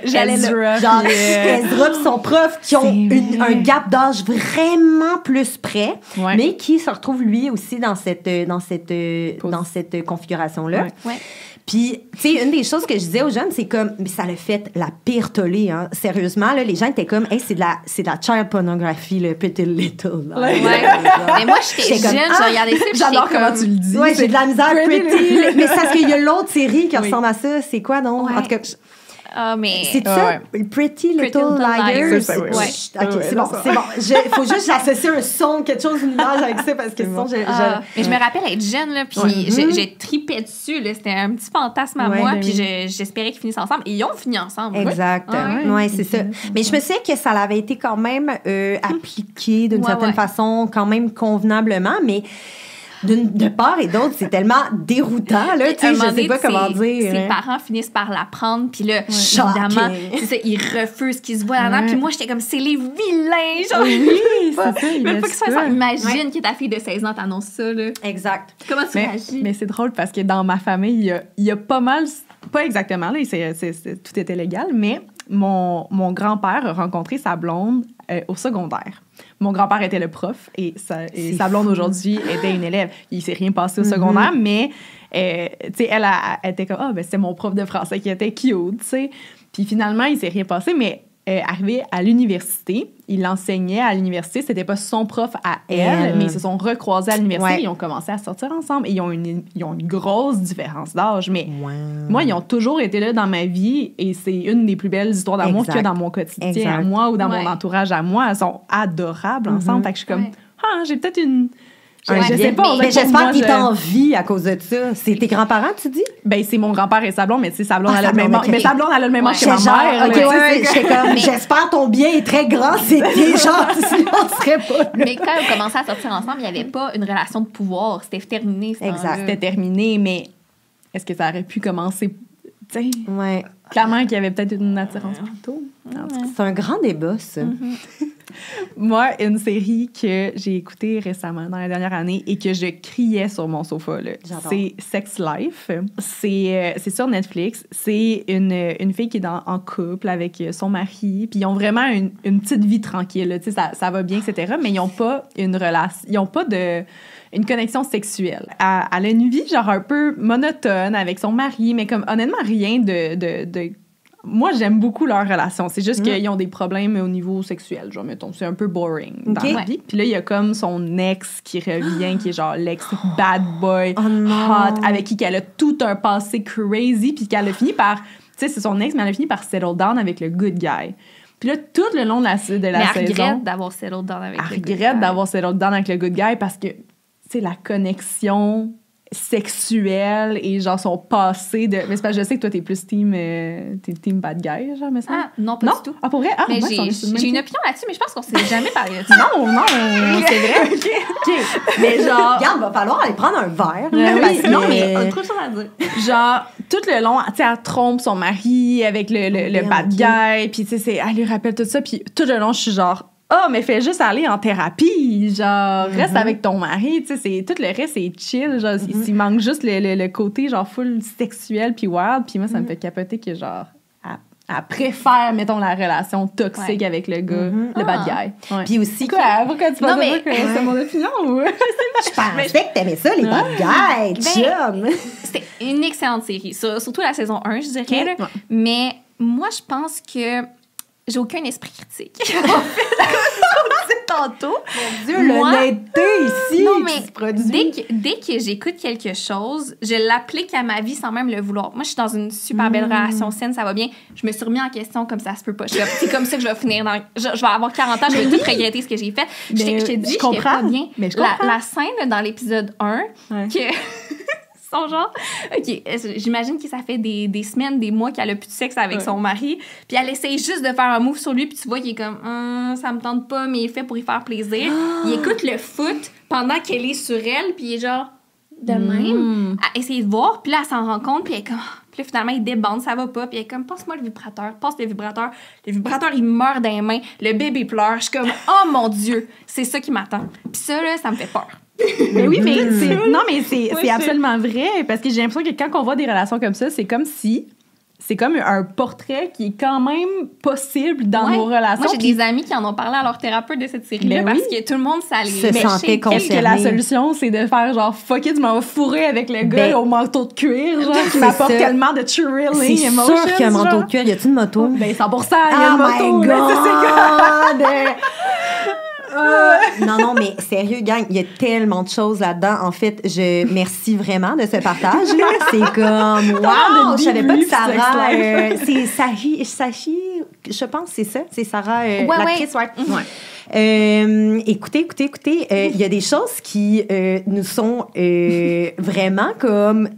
J'allais là. Genre, Ezra et son prof qui ont un gap d'âge vraiment plus près, mais qui se retrouve lui aussi dans cette configuration-là. Puis, tu sais, une des choses que je disais aux jeunes, c'est comme, mais ça l'a fait la pire tollée, hein. Sérieusement, là, les gens étaient comme, hey, c'est de la child pornography, le Pretty Little. Mais moi, j'étais jeune, je regardais ça. J'adore comment tu le dis. Ouais, j'ai de la misère, Pretty. Mais c'est parce qu'il y a l'autre série qui ressemble à ça. C'est quoi, non? En tout cas, Ah, mais... C'est ça, Pretty Little Liars. Ça, oui. Ouais. OK, c'est bon, c'est bon. Il faut juste que j'associe un son, quelque chose, une image avec ça, parce que sinon, Mais je me rappelle être jeune, là, puis j'ai tripé dessus, là. C'était un petit fantasme à moi, puis j'espérais qu'ils finissent ensemble. Et ils ont fini ensemble. Exact. Oui, c'est ça. Mais je me souviens que ça avait été quand même appliqué d'une certaine façon, quand même convenablement, mais de part et d'autre, c'est tellement déroutant, là, tu sais, je sais pas comment dire. Ses parents finissent par la prendre, puis là, évidemment, c'est ça, ils refusent qu'ils se voient là-dedans, puis moi, j'étais comme, c'est les vilains, genre. Oui, c'est ça. Même pas qu'ils se fassent ça. Imagine que ta fille de 16 ans t'annonce ça, là. Exact. Comment tu réagis? Mais c'est drôle parce que dans ma famille, il y a pas mal, pas exactement, là, tout était légal, mais mon grand-père a rencontré sa blonde au secondaire. Mon grand-père était le prof et sa blonde aujourd'hui était une élève. Il s'est rien passé au secondaire, mais tu sais, elle était comme ben c'était mon prof de français qui était cute, tu sais. Puis finalement, il s'est rien passé, mais arrivé à l'université, il enseignait à l'université. C'était pas son prof à elle, mais ils se sont recroisés à l'université. Ils ont commencé à sortir ensemble et ils ont une grosse différence d'âge. Mais moi, ils ont toujours été là dans ma vie et c'est une des plus belles histoires d'amour qu'il y a dans mon quotidien à moi ou dans mon entourage à moi. Elles sont adorables ensemble. Fait que je suis comme, j'ai peut-être une... Je sais pas, mais j'espère qu'il t'en vit à cause de ça. C'est tes grands-parents, tu dis? Ben, c'est mon grand-père et sa blonde, mais tu sais, sa blonde, elle a le même âge. Mais sa blonde, elle a le même âge que ma mère. J'étais comme, j'espère ton bien est très grand, c'était genre, sinon on serait pas là. Mais quand ils ont commencé à sortir ensemble, il n'y avait pas une relation de pouvoir. C'était terminé. Exact. C'était terminé, mais est-ce que ça aurait pu commencer, tu sais? Ouais. Clairement qu'il y avait peut-être une attirance plus tôt. C'est un grand débat, ça. Moi, une série que j'ai écoutée récemment, dans la dernière année, et que je criais sur mon sofa, là, c'est Sex Life. C'est sur Netflix. C'est une fille qui est en couple avec son mari, puis ils ont vraiment une petite vie tranquille. Là, ça va bien, etc. Mais ils n'ont pas une relation... Ils n'ont pas une connexion sexuelle. Elle a une vie, genre, un peu monotone avec son mari, mais comme, honnêtement, rien de moi, j'aime beaucoup leur relation. C'est juste qu'ils ont des problèmes au niveau sexuel. Genre, mettons, c'est un peu boring dans la vie. Puis là, il y a comme son ex qui revient, qui est genre l'ex bad boy, hot, avec qui elle a tout un passé crazy, puis qu'elle a fini par... Tu sais, c'est son ex, mais elle a fini par settle down avec le good guy. Puis là, tout le long de la saison... elle regrette d'avoir settled down avec le good guy. Elle regrette d'avoir settled down avec le good guy parce que, tu sais, la connexion... sexuelle et genre son passé de... Mais c'est parce que je sais que toi t'es plus team bad guy, genre, mais ça. Ah, non, pas du tout. Ah, pour vrai? Ah, mais ouais, j'ai une opinion là-dessus, mais je pense qu'on s'est jamais parlé de ça. Non, c'est vrai. OK. Mais genre... Regarde, va falloir aller prendre un verre. Oui, non, mais... Trop de choses à dire. Genre, tout le long, tu sais, elle trompe son mari avec le bad guy, puis tu sais, elle lui rappelle tout ça, puis tout le long, je suis genre... mais fais juste aller en thérapie, genre, reste avec ton mari, tu sais, tout le reste, c'est chill, genre, il manque juste le côté, genre, full sexuel puis wild, puis moi, ça me fait capoter que, genre, elle préfère, mettons, la relation toxique avec le gars, le bad guy. Ouais. Puis aussi... Pourquoi tu penses que c'est mon opinion, ou? Je pensais que t'aimais ça, les bad guys, chum! C'était une excellente série, surtout la saison 1, je dirais, là. Mais moi, je pense que j'ai aucun esprit critique. En fait, comme on disait tantôt. Mon Dieu, l'honnêteté ici qui se produit. Dès que j'écoute quelque chose, je l'applique à ma vie sans même le vouloir. Moi, je suis dans une super belle relation saine, ça va bien. Je me suis remis en question comme ça se peut pas. C'est comme ça que je vais finir dans... Je vais avoir 40 ans, je vais tout regretter ce que j'ai fait. Je t'ai dit, je comprends pas bien. Mais je comprends. La scène dans l'épisode 1, que... son genre. OK, j'imagine que ça fait des semaines, des mois qu'elle a plus de sexe avec son mari, puis elle essaye juste de faire un move sur lui, puis tu vois qu'il est comme ça me tente pas, mais il fait pour y faire plaisir. Il écoute le foot pendant qu'elle est sur elle, puis il est genre de même à essayer de voir, puis là elle s'en rend compte, puis elle est comme puis là, finalement il débande, ça va pas, puis elle est comme passe-moi le vibrateur, passe le vibrateur il meurt dans les mains, le bébé pleure, je suis comme oh mon Dieu, c'est ça qui m'attend. Puis ça là, ça me fait peur. Mais oui, mais c'est absolument vrai, parce que j'ai l'impression que quand on voit des relations comme ça, c'est comme un portrait qui est quand même possible dans nos relations. Moi, j'ai des amis qui en ont parlé à leur thérapeute de cette série-là, parce que tout le monde se sentait concerné. Que la solution, c'est de faire genre fuck it, tu m'en vas fourrer avec le gars au manteau de cuir, genre, qui m'apporte tellement de thrilling emotions. C'est sûr qu'il y a un manteau de cuir. Y a-t-il une moto? Ben 100%, il y a une moto. Oh my God! Non, mais sérieux, gang, il y a tellement de choses là-dedans. En fait, merci vraiment de ce partage-là. C'est comme, wow, je savais pas que Sarah, c'est Sahi, je pense, c'est ça. C'est Sarah, l'actrice, écoutez, il y a des choses qui nous sont vraiment comme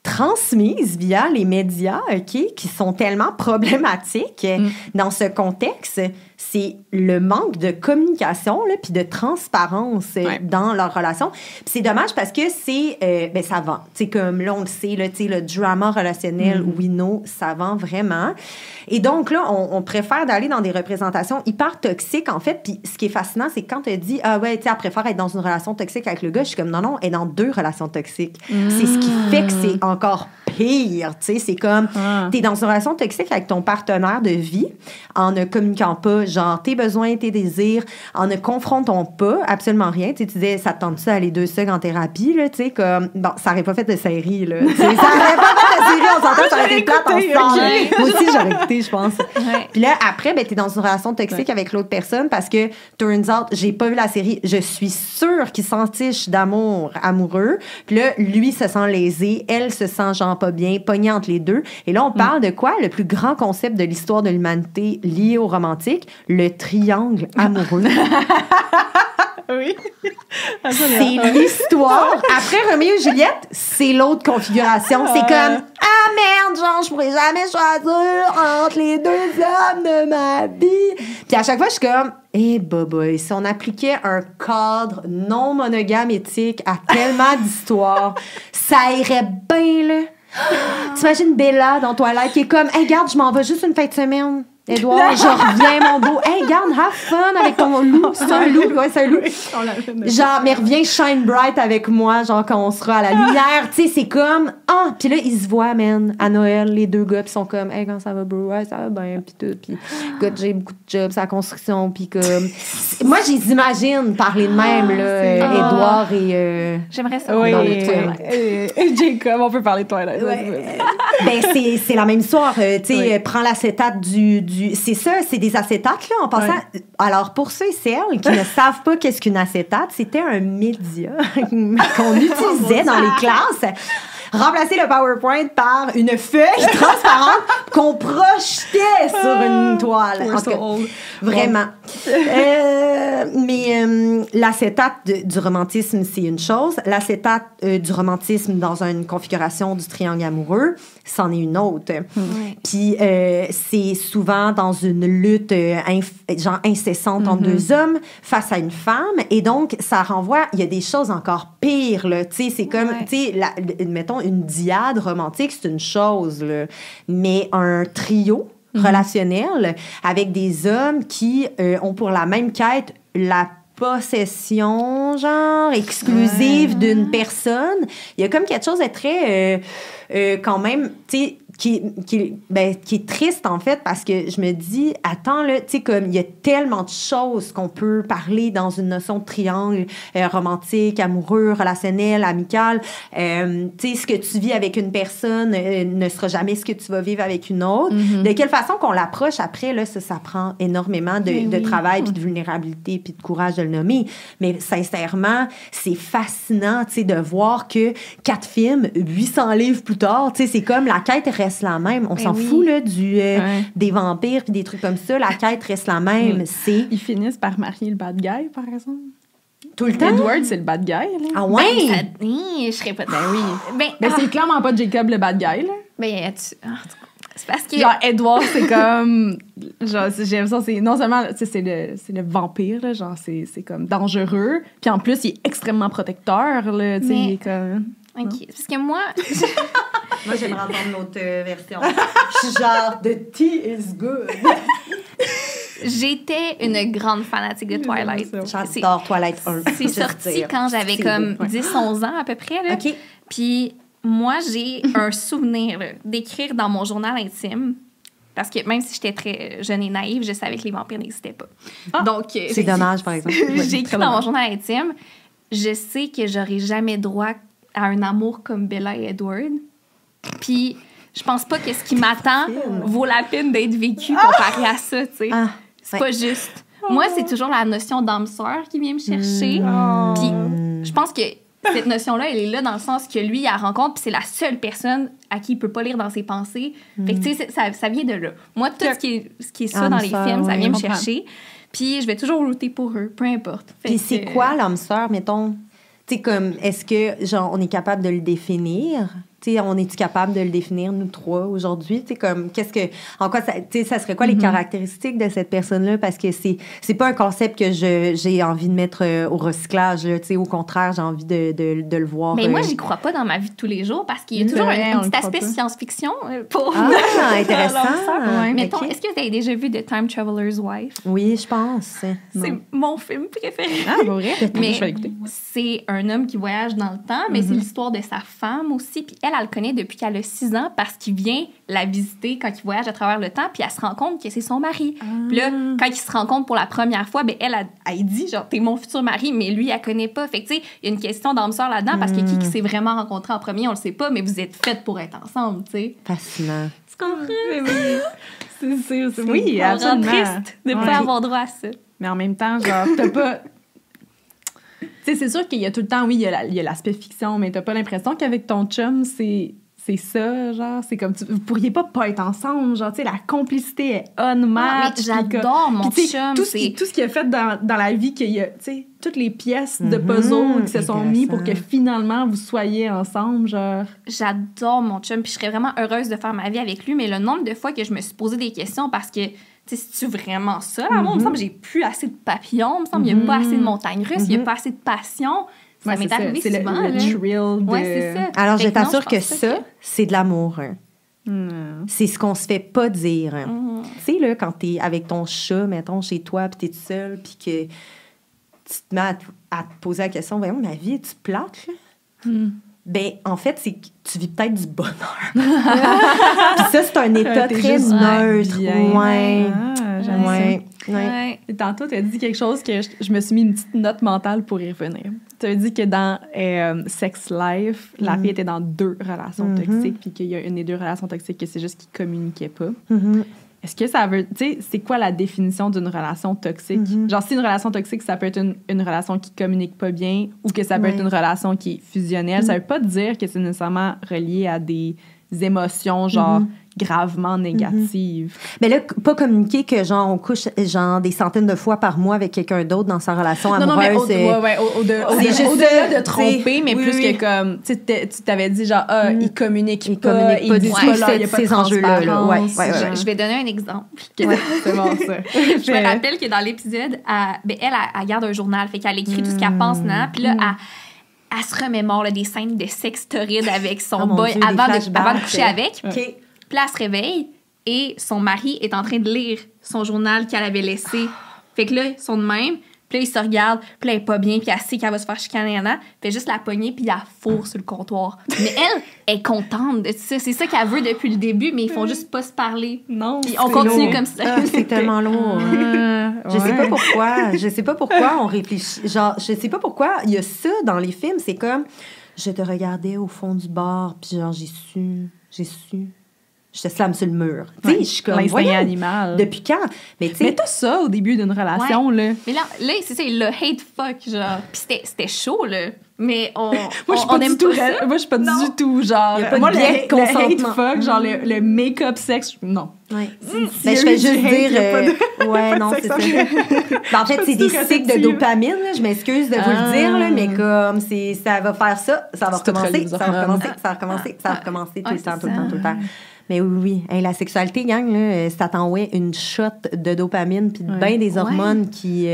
transmises via les médias, qui sont tellement problématiques dans ce contexte. C'est le manque de communication là, puis de transparence dans leur relation. Puis c'est dommage parce que c'est ça vend. T'sais, comme là, on le sait, là, le drama relationnel, oui, non, ça vend vraiment. Et donc là, on préfère d'aller dans des représentations hyper toxiques, en fait. Puis ce qui est fascinant, c'est quand elle dit « Ah ouais, tu sais, elle préfère être dans une relation toxique avec le gars », je suis comme « Non, elle est dans 2 relations toxiques. » C'est ce qui fait que c'est encore pire, tu sais. C'est comme, t'es dans une relation toxique avec ton partenaire de vie en ne communiquant pas, genre, tes besoins, tes désirs, en ne confrontant pas absolument rien. Tu disais, ça te tente-tu d'aller 2 secondes en thérapie, là, tu sais, comme, bon, ça aurait pas fait de série, là. Ça aurait pas fait de série, on s'entend, ça aurait été plate ensemble. Moi aussi, j'aurais écouté, je pense. Puis là, après, t'es dans une relation toxique avec l'autre personne parce que, turns out, j'ai pas vu la série, je suis sûre qu'il s'entiche amoureux. Puis là, lui se sent lésé, elle se sent, genre, pas bien, pognée entre les deux. Et là, on parle de quoi? Le plus grand concept de l'histoire de l'humanité lié au romantique, le triangle amoureux. Oui. C'est l'histoire. Après Roméo et Juliette, c'est l'autre configuration. C'est comme, ah merde, genre, je pourrais jamais choisir entre les 2 hommes de ma vie. Puis à chaque fois, je suis comme, boboy, si on appliquait un cadre non monogame éthique à tellement d'histoires, ça irait bien, là. T'imagines Bella dans Twilight qui est comme, hey, regarde, je m'en vais juste une fin de semaine. Edouard, je reviens, mon beau. Hey, garde, have fun avec ton loup. C'est un loup, ouais, c'est un loup. Genre, mais reviens shine bright avec moi, genre, quand on sera à la lumière. Tu sais, c'est comme, puis là, ils se voient, man, à Noël, les 2 gars, pis sont comme, hey, quand ça va, bro? Ouais, ça va bien, pis tout. Pis, écoute, j'ai beaucoup de jobs, c'est la construction, pis comme. Moi, je les imagine parler de même, là, Edouard et. J'aimerais ça. Oui, Jacob, on peut parler de toi, là. Ben, c'est la même histoire. Tu sais, prends l'acétate du. C'est ça, c'est des acétates, là, en passant. Alors, pour ceux et celles qui ne savent pas qu'est-ce qu'une acétate, c'était un média qu'on utilisait dans les classes. Remplacer le PowerPoint par une feuille transparente qu'on projetait sur une toile. Vraiment. Mais l'acétate du romantisme, c'est une chose. L'acétate du romantisme dans une configuration du triangle amoureux, c'en est une autre. Puis c'est souvent dans une lutte genre incessante entre 2 hommes face à une femme. Et donc, ça renvoie, il y a des choses encore pires, là. Tu sais, c'est comme, tu sais, mettons, une diade romantique, c'est une chose, là. Mais un trio relationnel avec des hommes qui ont pour la même quête la possession, genre, exclusive d'une personne. Il y a comme quelque chose de très, quand même, tu sais, qui est triste, en fait, parce que je me dis, attends, là, tu sais, comme il y a tellement de choses qu'on peut parler dans une notion de triangle romantique, amoureux, relationnel, amical. Tu sais, ce que tu vis avec une personne ne sera jamais ce que tu vas vivre avec une autre. De quelle façon qu'on l'approche après, là, ça prend énormément de travail, puis de vulnérabilité, puis de courage de le nommer. Mais sincèrement, c'est fascinant, tu sais, de voir que 4 films, 800 livres plus tard, tu sais, c'est comme la quête reste la même. On s'en fout, là, des vampires puis des trucs comme ça. La quête reste la même. C'est... Ils finissent par marier le bad guy, par exemple. Tout le temps? Edward, c'est le bad guy, là. Ah ouais? Je serais pas... Ben oui. C'est clairement pas Jacob le bad guy, là. C'est parce que... Genre, Edward, c'est comme... Genre, j'aime ça, c'est... Non seulement, c'est le vampire, là, genre, c'est comme dangereux. Puis en plus, il est extrêmement protecteur, là, tu sais, il est comme... OK. Parce que moi... Moi, j'aimerais entendre l'autre version. Je suis genre, the tea is good. J'étais une grande fanatique de Twilight. J'adore Twilight 1. C'est sorti quand j'avais comme 10-11 ans à peu près. Là. OK. Puis moi, j'ai un souvenir là, d'écrire dans mon journal intime. Parce que même si j'étais très jeune et naïve, je savais que les vampires n'existaient pas. Donc, c'est dommage, par exemple. J'ai écrit dans mon journal intime, je sais que j'aurai jamais droit à un amour comme Bella et Edward. Puis, je pense pas que ce qui m'attend vaut la peine d'être vécu comparé à ça, tu sais. C'est pas juste. Moi, c'est toujours la notion d'âme sœur qui vient me chercher. Puis je pense que cette notion-là, elle est là dans le sens que lui, il la rencontre, puis c'est la seule personne à qui il peut pas lire dans ses pensées. Fait que, tu sais, ça vient de là. Moi, tout ce qui est ça dans les films, ça vient me chercher. Puis je vais toujours router pour eux, peu importe. Puis c'est quoi l'âme sœur, mettons? Tu sais, comme, est-ce que, genre, on est capable de le définir? Tu sais, on est-tu capable de le définir, nous trois, aujourd'hui? Tu sais, comme, en quoi, tu sais, ça serait quoi les caractéristiques de cette personne-là? Parce que c'est pas un concept que j'ai envie de mettre au recyclage, là, tu sais, au contraire, j'ai envie de le voir. Mais moi, j'y crois pas dans ma vie de tous les jours parce qu'il y a toujours un petit aspect science-fiction pour... Ah, intéressant! Mettons, est-ce que vous avez déjà vu The Time Traveler's Wife? Oui, je pense. C'est mon film préféré. Ah, vrai? Mais je vais l'écouter. c'est un homme qui voyage dans le temps, mais c'est l'histoire de sa femme aussi. Puis elle le connaît depuis qu'elle a 6 ans parce qu'il vient la visiter quand il voyage à travers le temps, puis elle se rend compte que c'est son mari. Puis là, quand ils se rencontrent pour la première fois, ben elle dit, genre, t'es mon futur mari, mais lui, elle connaît pas. Fait que, tu sais, il y a une question d'âme sœur là-dedans parce que qui s'est vraiment rencontré en premier, on le sait pas, mais vous êtes faites pour être ensemble, tu sais. Fascinant. Tu comprends? C'est oui, ça me rend absolument. triste de pas avoir droit à ça. Mais en même temps, genre, t'as pas... Tu sais, c'est sûr qu'il y a tout le temps, oui, il y a l'aspect fiction, mais t'as pas l'impression qu'avec ton chum, c'est ça, genre, c'est comme, vous pourriez pas être ensemble, genre, tu sais, la complicité est on-match. J'adore mon chum. Tout ce qu'il a fait dans la vie, qu'il y a, tu sais, toutes les pièces de puzzle qui se sont mis pour que finalement vous soyez ensemble, genre. J'adore mon chum, puis je serais vraiment heureuse de faire ma vie avec lui, mais le nombre de fois que je me suis posé des questions parce que, tu sais, c'est-tu vraiment ça, là? Moi, il me semble que j'ai plus assez de papillons, il me semble qu'il n'y a pas assez de montagnes russes, il n'y a pas assez de passion. Ça m'est arrivé souvent, là. Le thrill de... Ouais, c'est ça. Alors, je Fait t'assure non, que ça, c'est de l'amour. C'est ce qu'on se fait pas dire. Tu sais, là, quand t'es avec ton chat, mettons, chez toi, puis t'es toute seule, puis que tu te mets à te poser la question, voyons, ma vie, tu plates, là? Ben, en fait, c'est que tu vis peut-être du bonheur. Puis ça, c'est un état très neutre. Ouais. J'aime ça. Ouais. Et tantôt, tu as dit quelque chose que je me suis mis une petite note mentale pour y revenir. Tu as dit que dans Sex Life, la fille était dans 2 relations toxiques, puis qu'il y a une des 2 relations toxiques que c'est juste qu'ils communiquaient pas. Est-ce que ça veut... Tu sais, c'est quoi la définition d'une relation toxique? Genre, si une relation toxique, ça peut être une relation qui communique pas bien ou que ça peut être une relation qui est fusionnelle, ça veut pas dire que c'est nécessairement relié à des émotions, genre, gravement négatives. Mais là, pas communiquer que, genre, on couche, genre, des centaines de fois par mois avec quelqu'un d'autre dans sa relation amoureuse. Non, mais au-delà de tromper, mais plus que comme... Tu t'avais dit, genre, il communique pas, il dit pas là, il y a pas de enjeux-là. Ouais. Je vais donner un exemple. C'est bon, ça. Je me rappelle que dans l'épisode, elle garde un journal, fait qu'elle écrit tout ce qu'elle pense, puis là, elle se remémore là, des scènes de sexe torride avec son boy avant de coucher avec. Puis là, elle se réveille et son mari est en train de lire son journal qu'elle avait laissé. Fait que là, ils sont de même. Puis là, ils se regardent. Puis là, elle est pas bien. Puis elle sait qu'elle va se faire chicaner. Fait juste la pogner puis la fourre sur le comptoir. Mais elle est contente de ça. C'est ça qu'elle veut depuis le début, mais ils font juste pas se parler. Non, puis on continue comme ça. C'est tellement lourd. Je sais pas pourquoi. Je sais pas pourquoi on réfléchit. Genre, je sais pas pourquoi il y a ça dans les films. C'est comme, je te regardais au fond du bar, puis genre, j'ai su. Je te slame sur le mur. Tu sais, je suis comme, l'instinct animal. Depuis quand? Mais tu sais... Mais t'as ça au début d'une relation, là. Mais là c'est ça, le hate fuck, genre. Puis c'était chaud, là. Mais on aime aime pas pas ça. Moi, je suis pas du tout, genre... Moi, le hate fuck, genre le make-up sexe, non. Ouais. Ben, je fais juste dire... Ouais, non, c'est ça. Ben, en fait, c'est des cycles de dopamine, là. Je m'excuse de vous le dire, là, mais comme ça va faire ça, ça va recommencer, ça va recommencer tout le temps. Mais oui. Hey, la sexualité, gang, là, ça t'envoie une shot de dopamine puis bien des hormones qui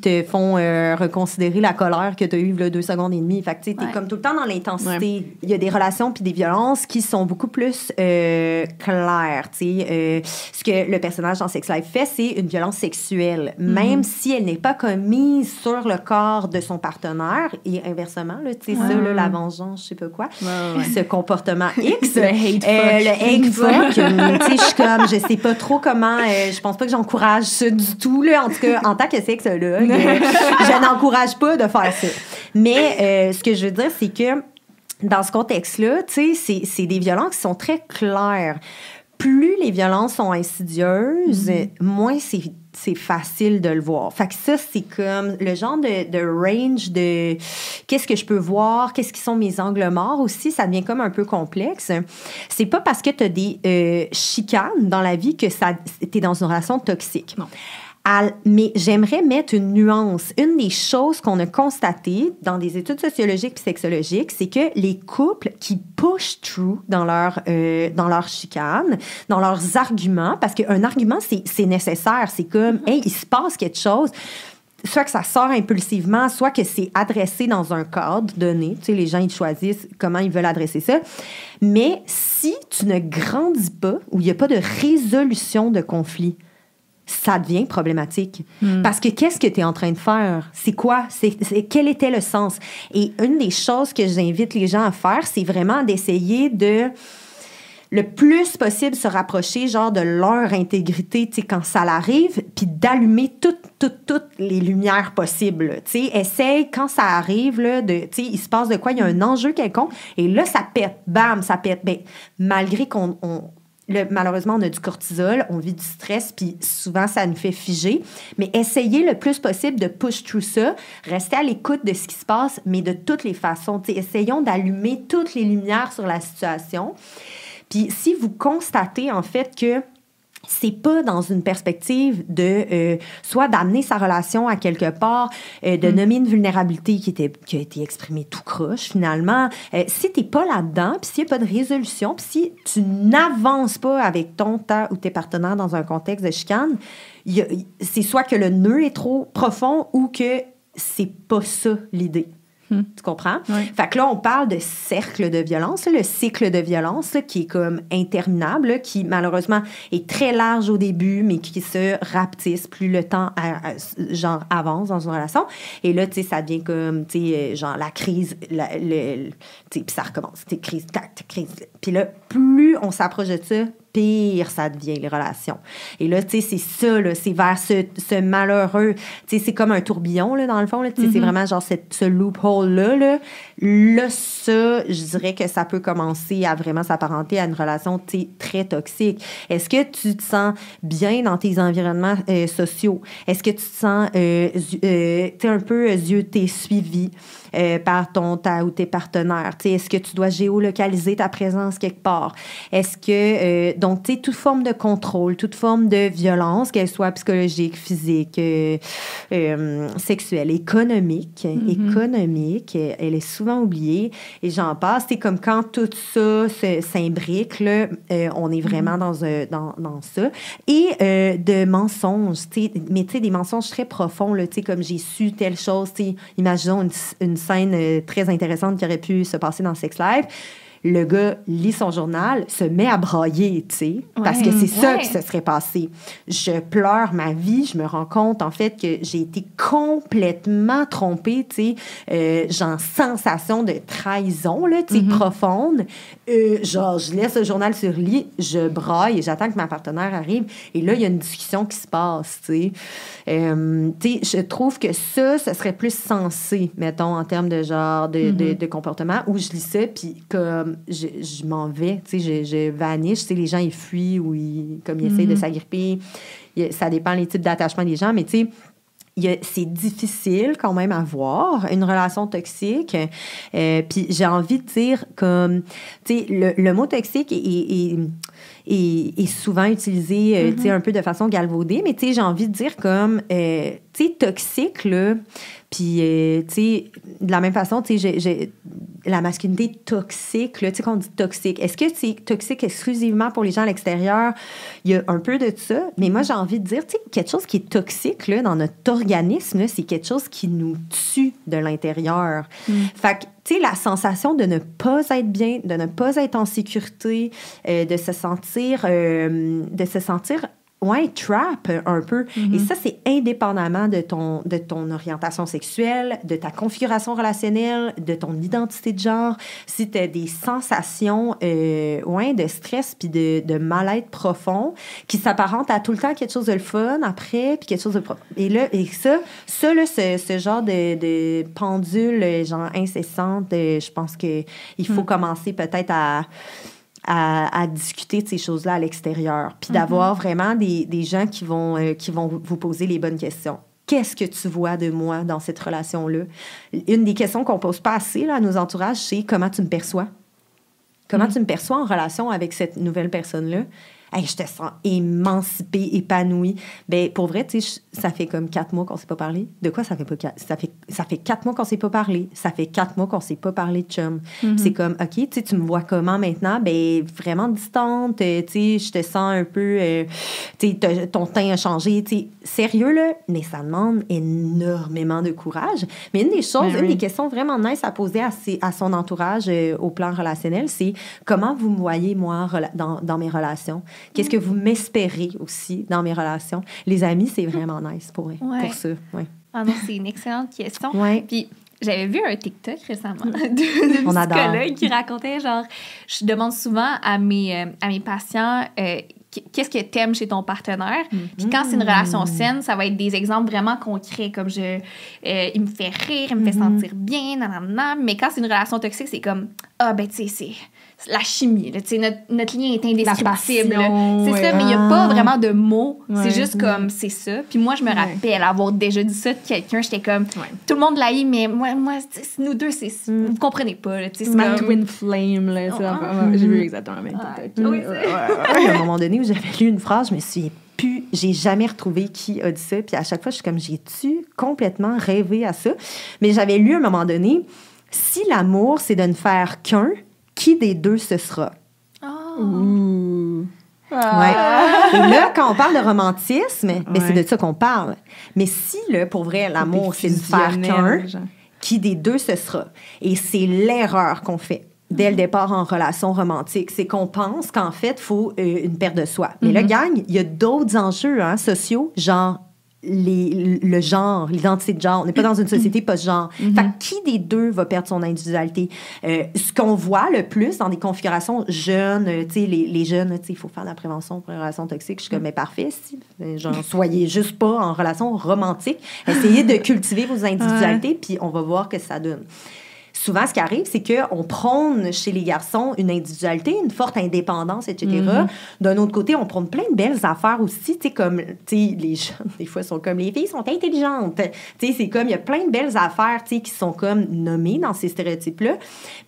te font reconsidérer la colère que tu as eue là, 2 secondes et demie. Fait que tu es comme tout le temps dans l'intensité. Ouais. Il y a des relations puis des violences qui sont beaucoup plus claires. Ce que le personnage dans Sex Life fait, c'est une violence sexuelle. Même si elle n'est pas commise sur le corps de son partenaire et inversement, là, ça, là, la vengeance, je sais pas quoi, ce comportement X. Le hate fuck. Je suis comme, je sais pas trop comment, je pense pas que j'encourage ça du tout, là, en tout cas, en tant que sexologue, je n'encourage pas de faire ça. Mais ce que je veux dire, c'est que dans ce contexte-là, tu sais, c'est des violences qui sont très claires. Plus les violences sont insidieuses, moins c'est c'est facile de le voir. Fait que ça, c'est comme le genre de range de qu'est-ce que je peux voir, qu'est-ce qui sont mes angles morts aussi, ça devient comme un peu complexe. C'est pas parce que tu as des chicanes dans la vie que t'es dans une relation toxique. Non. Mais j'aimerais mettre une nuance. Une des choses qu'on a constatées dans des études sociologiques et sexologiques, c'est que les couples qui push through dans leur chicane, dans leurs arguments, parce qu'un argument, c'est nécessaire. C'est comme, hey, il se passe quelque chose. Soit que ça sort impulsivement, soit que c'est adressé dans un cadre donné. Tu sais, les gens, ils choisissent comment ils veulent adresser ça. Mais si tu ne grandis pas, ou il n'y a pas de résolution de conflit, ça devient problématique. Parce que qu'est-ce que tu es en train de faire? C'est quoi? Quel était le sens? Et une des choses que j'invite les gens à faire, c'est vraiment d'essayer de le plus possible se rapprocher genre de leur intégrité, tu sais, quand ça l'arrive, puis d'allumer toutes les lumières possibles. Tu sais, essaye, quand ça arrive, là, tu sais, il se passe de quoi? Il y a un enjeu quelconque, et là, ça pète, bam, ça pète. Ben, malgré malheureusement, on a du cortisol, on vit du stress, puis souvent, ça nous fait figer. Mais essayez le plus possible de push through ça. Restez à l'écoute de ce qui se passe, mais de toutes les façons. T'sais, essayons d'allumer toutes les lumières sur la situation. Puis si vous constatez, en fait, que c'est pas dans une perspective de soit d'amener sa relation à quelque part, de nommer une vulnérabilité qui a été exprimée tout croche, finalement. Si t'es pas là-dedans, puis s'il n'y a pas de résolution, puis si tu n'avances pas avec ta ou tes partenaires dans un contexte de chicane, c'est soit que le nœud est trop profond ou que c'est pas ça l'idée. Tu comprends? Oui. Fait que là, on parle de cercle de violence, là, le cycle de violence là, qui est comme interminable, là, qui malheureusement est très large au début, mais qui se rapetisse plus le temps genre avance dans une relation. Et là, tu sais, ça devient comme, tu sais, genre la crise, tu sais, puis ça recommence, tu sais, crise. Puis là, plus on s'approche de ça, pire ça devient, les relations. Et là, tu sais, c'est ça, là, c'est vers ce malheureux, tu sais, c'est comme un tourbillon, là, dans le fond, là, tu sais, c'est vraiment genre ce loophole-là, là, ça, je dirais que ça peut commencer à vraiment s'apparenter à une relation, tu sais, très toxique. Est-ce que tu te sens bien dans tes environnements sociaux? Est-ce que tu te sens, tu sais, un peu zioté, suivi par ta ou tes partenaires? Tu sais, est-ce que tu dois géolocaliser ta présence quelque part? Est-ce que, donc, tu sais, toute forme de contrôle, toute forme de violence, qu'elle soit psychologique, physique, sexuelle, économique, elle est souvent oubliée. Et j'en passe, c'est comme quand tout ça s'imbrique, là, on est vraiment dans ça. Et de mensonges, tu sais, mais tu sais, des mensonges très profonds, là, tu sais, comme j'ai su telle chose, tu sais, imaginons une scène très intéressante qui aurait pu se passer dans Sex Life. Le gars lit son journal, se met à brailler, tu sais, parce que c'est ça qui se serait passé. Je pleure ma vie, je me rends compte, en fait, que j'ai été complètement trompée, tu sais, genre sensation de trahison, là, tu sais, profonde. Genre, je laisse le journal sur le lit, je braille et j'attends que ma partenaire arrive. Et là, il y a une discussion qui se passe, tu sais. Tu sais, je trouve que ça, ce serait plus sensé, mettons, en termes de genre de comportement, où je lis ça, puis comme je m'en vais, tu sais, je vanish, tu sais, les gens, ils fuient ou ils essayent de s'agripper. Ça dépend des types d'attachement des gens, mais tu sais, c'est difficile quand même à voir, une relation toxique. Puis j'ai envie de dire comme, tu sais, le mot toxique est souvent utilisé, tu sais, un peu de façon galvaudée, mais tu sais, j'ai envie de dire comme, tu sais, toxique, là, puis, tu sais, de la même façon, tu sais, j'ai la masculinité toxique, là, tu sais, quand on dit toxique, est-ce que c'est toxique exclusivement pour les gens à l'extérieur? Il y a un peu de ça, mais moi, j'ai envie de dire, tu sais, quelque chose qui est toxique, là, dans notre organisme, là, c'est quelque chose qui nous tue de l'intérieur. Fait que, tu sais, la sensation de ne pas être bien, de ne pas être en sécurité, de se sentir trap un peu. Et ça, c'est indépendamment de ton orientation sexuelle, de ta configuration relationnelle, de ton identité de genre. Si tu as des sensations de stress puis de mal-être profond qui s'apparentent à tout le temps quelque chose de le fun après, puis quelque chose de... ce genre de pendule genre incessante, je pense qu'il faut commencer peut-être à discuter de ces choses-là à l'extérieur, puis d'avoir vraiment des gens qui vont vous poser les bonnes questions. Qu'est-ce que tu vois de moi dans cette relation-là? Une des questions qu'on pose pas assez là, à nos entourages, c'est comment tu me perçois? Comment tu me perçois en relation avec cette nouvelle personne-là? Hey, je te sens émancipée, épanouie. Bien, pour vrai, tu sais, ça fait comme 4 mois qu'on ne s'est pas parlé. De quoi ça fait pas? Ça fait 4 mois qu'on ne s'est pas parlé. Ça fait 4 mois qu'on ne s'est pas parlé de chum. C'est comme, OK, tu sais, tu me vois comment maintenant? Bien, vraiment distante. Tu sais, je te sens un peu... tu sais, ton teint a changé. Tu sais, sérieux, là, mais ça demande énormément de courage. Mais une des choses, une des questions vraiment nice à poser à son entourage au plan relationnel, c'est comment vous me voyez, moi, dans mes relations? Qu'est-ce que vous m'espérez aussi dans mes relations? Les amis, c'est vraiment nice pour ça. Ouais. Ah non, c'est une excellente question. Ouais. Puis, j'avais vu un TikTok récemment de psychologue qui racontait, genre, je demande souvent à mes patients qu'est-ce que t'aimes chez ton partenaire. Puis quand c'est une relation saine, ça va être des exemples vraiment concrets, comme il me fait rire, il me fait sentir bien, nanana. Mais quand c'est une relation toxique, c'est comme, ben tu sais, c'est la chimie, là, notre lien est indescriptible. C'est ça, mais il n'y a pas vraiment de mots. C'est juste comme, c'est ça. Puis moi, je me rappelle avoir déjà dit ça de quelqu'un. J'étais comme, tout le monde l'haït, mais moi nous deux, vous comprenez pas. Là, c'est ma comme... twin flame. Là, j'ai vu exactement le même TikTok. À un moment donné où j'avais lu une phrase, je me suis plus, j'ai jamais retrouvé qui a dit ça. Puis à chaque fois, je suis comme, j'ai-tu complètement rêvé à ça? Mais j'avais lu à un moment donné, si l'amour, c'est de ne faire qu'un, qui des deux ce sera? Ouais. Et là, quand on parle de romantisme, c'est de ça qu'on parle. Mais si, là, pour vrai, l'amour, c'est de faire qu'un, qui des deux ce sera? Et c'est l'erreur qu'on fait dès le départ en relation romantique. C'est qu'on pense qu'en fait, il faut une perte de soi. Mais là, gang, il y a d'autres enjeux sociaux, genre le genre, l'identité de genre. On n'est pas dans une société post-genre. Fait que qui des deux va perdre son individualité? Ce qu'on voit le plus dans des configurations jeunes, tu sais, les jeunes, tu sais, il faut faire de la prévention pour une relation toxique. Je suis comme, mais parfait, si. Genre, soyez juste pas en relation romantique. Essayez de cultiver vos individualités, puis on va voir que ça donne. Souvent, ce qui arrive, c'est qu'on prône chez les garçons une individualité, une forte indépendance, etc. D'un autre côté, on prône plein de belles affaires aussi, tu sais, comme, tu sais, les jeunes, des fois, sont comme, les filles sont intelligentes. Tu sais, c'est comme, il y a plein de belles affaires, tu sais, qui sont comme nommées dans ces stéréotypes-là.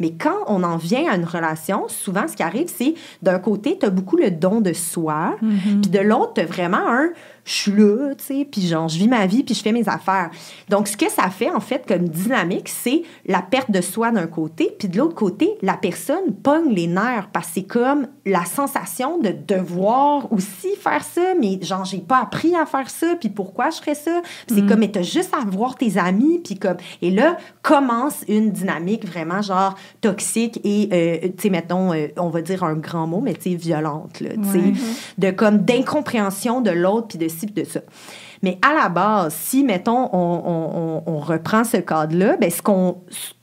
Mais quand on en vient à une relation, souvent, ce qui arrive, c'est, d'un côté, tu as beaucoup le don de soi, puis de l'autre, tu as vraiment un... je suis là, tu sais, puis genre, je vis ma vie, puis je fais mes affaires. Donc, ce que ça fait, en fait, comme dynamique, c'est la perte de soi d'un côté, puis de l'autre côté, la personne pogne les nerfs, parce que c'est comme la sensation de devoir aussi faire ça, mais genre, j'ai pas appris à faire ça, puis pourquoi je ferais ça? Puis c'est comme, mais t'as juste à voir tes amis, puis comme... Et là, commence une dynamique vraiment, genre, toxique et, tu sais, mettons, on va dire un grand mot, mais tu sais, violente, là, tu sais, de comme d'incompréhension de l'autre, puis de de ça. Mais à la base, si, mettons, on reprend ce cadre-là, bien,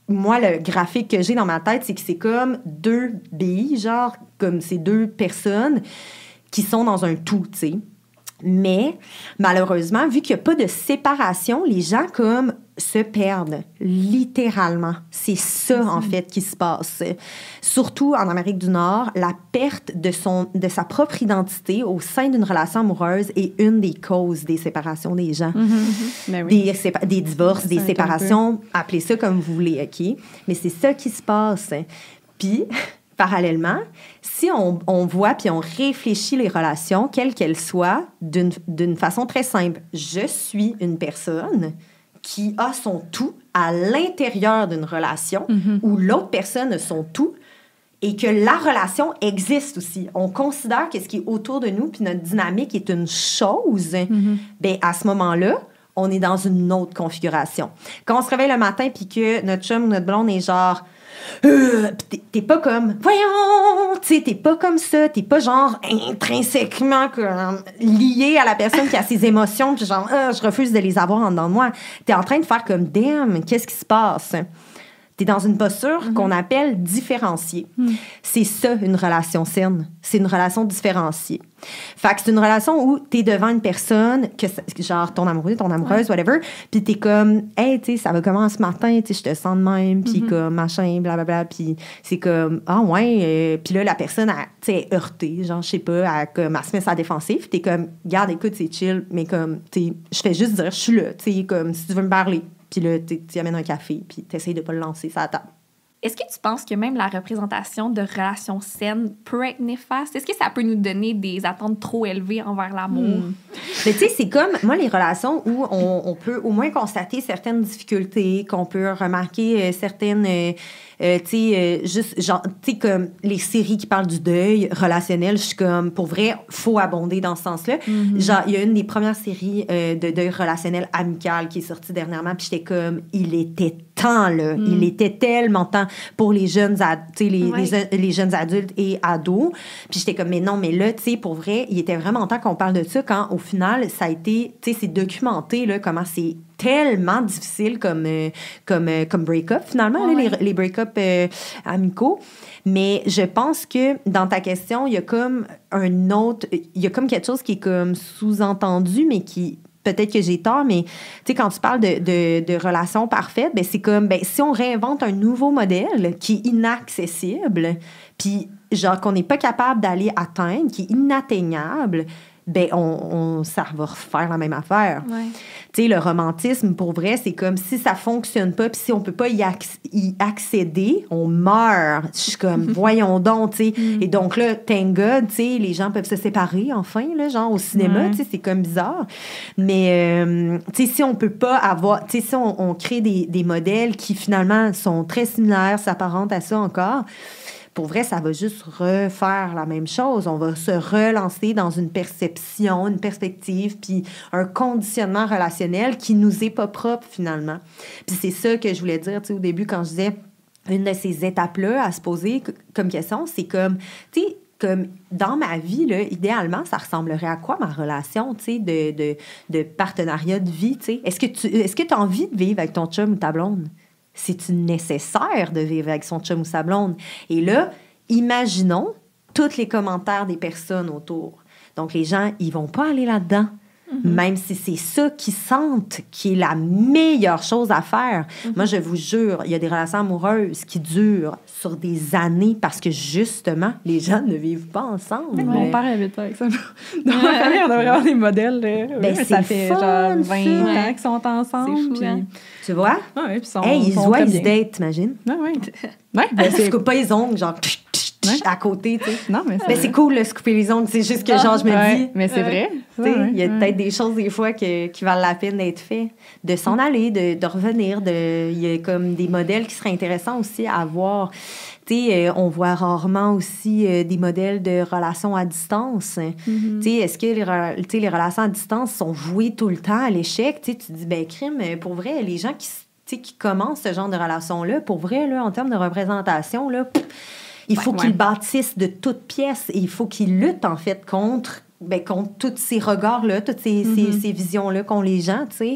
moi, le graphique que j'ai dans ma tête, c'est que c'est comme 2 billes, genre, comme ces 2 personnes qui sont dans un tout, tu sais. Mais, malheureusement, vu qu'il n'y a pas de séparation, les gens, comme, se perdent, littéralement. C'est ça, en fait, qui se passe. Surtout en Amérique du Nord, la perte de sa propre identité au sein d'une relation amoureuse est une des causes des séparations des gens. Ben oui. Des divorces, des séparations, appelez ça comme vous voulez, OK? Mais c'est ça qui se passe. Puis... parallèlement, si on voit puis on réfléchit les relations, quelles qu'elles soient, d'une façon très simple, je suis une personne qui a son tout à l'intérieur d'une relation où l'autre personne a son tout et que la relation existe aussi. On considère que ce qui est autour de nous puis notre dynamique est une chose, bien, à ce moment-là, on est dans une autre configuration. Quand on se réveille le matin puis que notre chum ou notre blonde est genre... t'es pas comme, voyons, tu sais, t'es pas comme ça, t'es pas genre intrinsèquement lié à la personne qui a ses émotions, puis genre, je refuse de les avoir en dedans de moi. T'es en train de faire comme, damn, qu'est-ce qui se passe? T'es dans une posture qu'on appelle différenciée. C'est ça, une relation saine. C'est une relation différenciée. Fait que c'est une relation où t'es devant une personne, genre ton amoureux, ton amoureuse, whatever, puis t'es comme, hey, tu sais, ça va comment ce matin, tu sais, je te sens de même, puis comme machin, blablabla, puis c'est comme, ah ouais, puis là, la personne, tu sais, est heurtée, genre, je sais pas, elle se met sa défensive, t'es comme, garde, écoute, c'est chill, mais comme, tu sais, je fais juste dire, je suis là, tu sais, comme, si tu veux me parler, puis là, tu amènes un café, puis t'essayes de pas le lancer sur la table. Est-ce que tu penses que même la représentation de relations saines peut être néfaste? Est-ce que ça peut nous donner des attentes trop élevées envers l'amour? Mais tu sais, c'est comme, moi, les relations où on peut au moins constater certaines difficultés, qu'on peut remarquer certaines... juste, genre, tu sais, comme les séries qui parlent du deuil relationnel, je suis comme, pour vrai, faut abonder dans ce sens-là. Genre, il y a une des premières séries de deuil relationnel amical qui est sortie dernièrement, puis j'étais comme, il était temps, là. Il était tellement temps pour les jeunes, les jeunes adultes et ados. Puis j'étais comme, mais non, mais là, tu sais, pour vrai, il était vraiment temps qu'on parle de ça quand, au final, ça a été, tu sais, c'est documenté, là, comment c'est tellement difficile comme break-up, finalement, là, les break-up amicaux. Mais je pense que dans ta question, il y a comme il y a comme quelque chose qui est comme sous-entendu, mais qui... Peut-être que j'ai tort, mais tu sais, quand tu parles de relations parfaites, ben c'est comme, ben si on réinvente un nouveau modèle qui est inaccessible, puis genre qu'on n'est pas capable d'aller atteindre, qui est inatteignable, ben ça va refaire la même affaire. Ouais. Tu sais, le romantisme, pour vrai, c'est comme si ça fonctionne pas, puis si on peut pas y accéder, on meurt. Je suis comme, voyons donc, tu sais. Et donc là, thank God, tu sais, les gens peuvent se séparer, enfin, là, genre au cinéma, tu sais, c'est comme bizarre. Mais, tu sais, si on peut pas avoir... Tu sais, si on crée des modèles qui, finalement, sont très similaires, s'apparentent à ça encore... Pour vrai, ça va juste refaire la même chose. On va se relancer dans une perception, une perspective, puis un conditionnement relationnel qui nous est pas propre, finalement. Puis c'est ça que je voulais dire, tu sais, au début, quand je disais une de ces étapes-là à se poser comme question, c'est comme, tu sais, comme dans ma vie, là, idéalement, ça ressemblerait à quoi ma relation, tu sais, de partenariat de vie, tu sais? Est-ce que tu as envie de vivre avec ton chum ou ta blonde? C'est-tu nécessaire de vivre avec son chum ou sa blonde? Et là, imaginons tous les commentaires des personnes autour. Donc, les gens, ils vont pas aller là-dedans. Même si c'est ça qu'ils sentent qui est la meilleure chose à faire. Moi, je vous jure, il y a des relations amoureuses qui durent sur des années parce que, justement, les gens ne vivent pas ensemble. Mon père habite pas avec ça. Dans ma famille, on a vraiment des modèles. Ben, ça fait fun, genre 20 ça. ans qu'ils sont ensemble. C'est fou, puis... hein? Tu vois? Ouais, puis Ils se voient, ils se datent, t'imagines? Ouais. Ben, ils se coupent pas les ongles, genre... à côté, tu sais. Non, mais c'est cool, de se couper les ongles. C'est juste que, genre, je me dis... Mais c'est vrai. Il y a peut-être des choses, des fois, qui valent la peine d'être faites. De s'en aller, de revenir. Il y a comme des modèles qui seraient intéressants aussi à voir. Tu sais, on voit rarement aussi des modèles de relations à distance. Tu sais, est-ce que les relations à distance sont vouées tout le temps à l'échec? Tu sais, tu dis, ben, crime, pour vrai, les gens qui commencent ce genre de relation-là, pour vrai, là, en termes de représentation, là... Il faut qu'ils bâtissent de toutes pièces et il faut qu'ils luttent, en fait, contre tous ces regards-là, toutes ces visions-là qu'ont les gens, tu sais.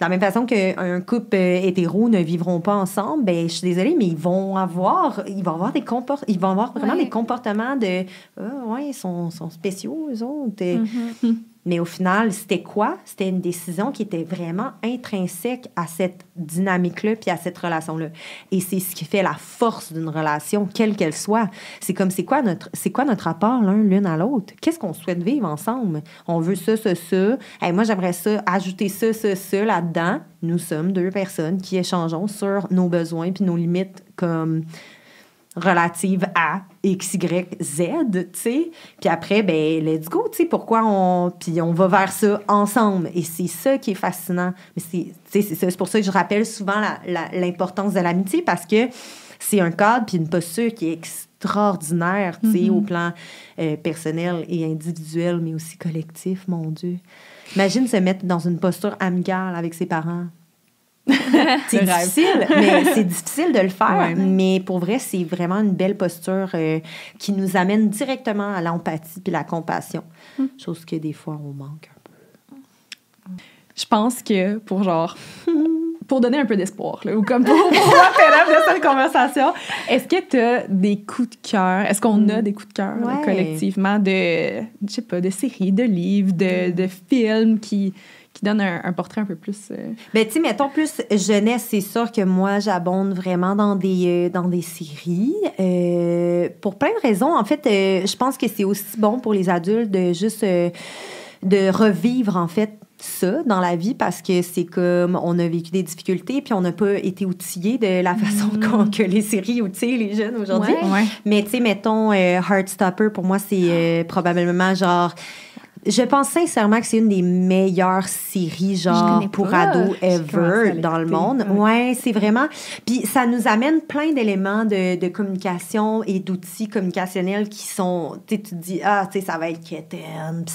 De la même façon qu'un couple hétéro ne vivront pas ensemble, ben je suis désolée, mais ils vont avoir vraiment des comportements de ils sont spéciaux, eux autres. Mais au final, c'était quoi? C'était une décision qui était vraiment intrinsèque à cette dynamique-là puis à cette relation-là. Et c'est ce qui fait la force d'une relation, quelle qu'elle soit. C'est comme, c'est quoi notre rapport l'une à l'autre? Qu'est-ce qu'on souhaite vivre ensemble? On veut ça. Hey, moi, j'aimerais ça, ajouter ça là-dedans. Nous sommes deux personnes qui échangeons sur nos besoins puis nos limites comme... relative à X, Y, Z, tu sais. Puis après, ben let's go, tu sais, puis on va vers ça ensemble. Et c'est ça qui est fascinant. Mais c'est pour ça que je rappelle souvent l'importance de l'amitié, parce que c'est un cadre puis une posture qui est extraordinaire, tu sais, au plan personnel et individuel, mais aussi collectif, mon Dieu. Imagine se mettre dans une posture amicale avec ses parents. C'est difficile, mais c'est difficile de le faire. Mais pour vrai, c'est vraiment une belle posture qui nous amène directement à l'empathie puis la compassion. Chose que des fois, on manque un peu. Je pense que pour pour donner un peu d'espoir, là, ou comme pour rappeler de cette conversation, est-ce que tu as des coups de cœur? Est-ce qu'on a des coups de cœur collectivement de, je sais pas, de séries, de livres, de films qui donnent un portrait un peu plus... Ben, tu sais, mettons plus jeunesse, c'est sûr que moi, j'abonde vraiment dans des séries. Pour plein de raisons. En fait, je pense que c'est aussi bon pour les adultes de juste de revivre, en fait, ça dans la vie parce que c'est comme on a vécu des difficultés puis on n'a pas été outillés de la façon que les séries outillent les jeunes aujourd'hui. Ouais. Mais tu sais, mettons Heartstopper, pour moi, c'est probablement genre... Je pense sincèrement que c'est une des meilleures séries, genre, pour ados ever dans le monde. Ouais, c'est vraiment... Puis ça nous amène plein d'éléments de communication et d'outils communicationnels qui sont... Tu sais, tu te dis, tu sais, ça va être quétaine, puis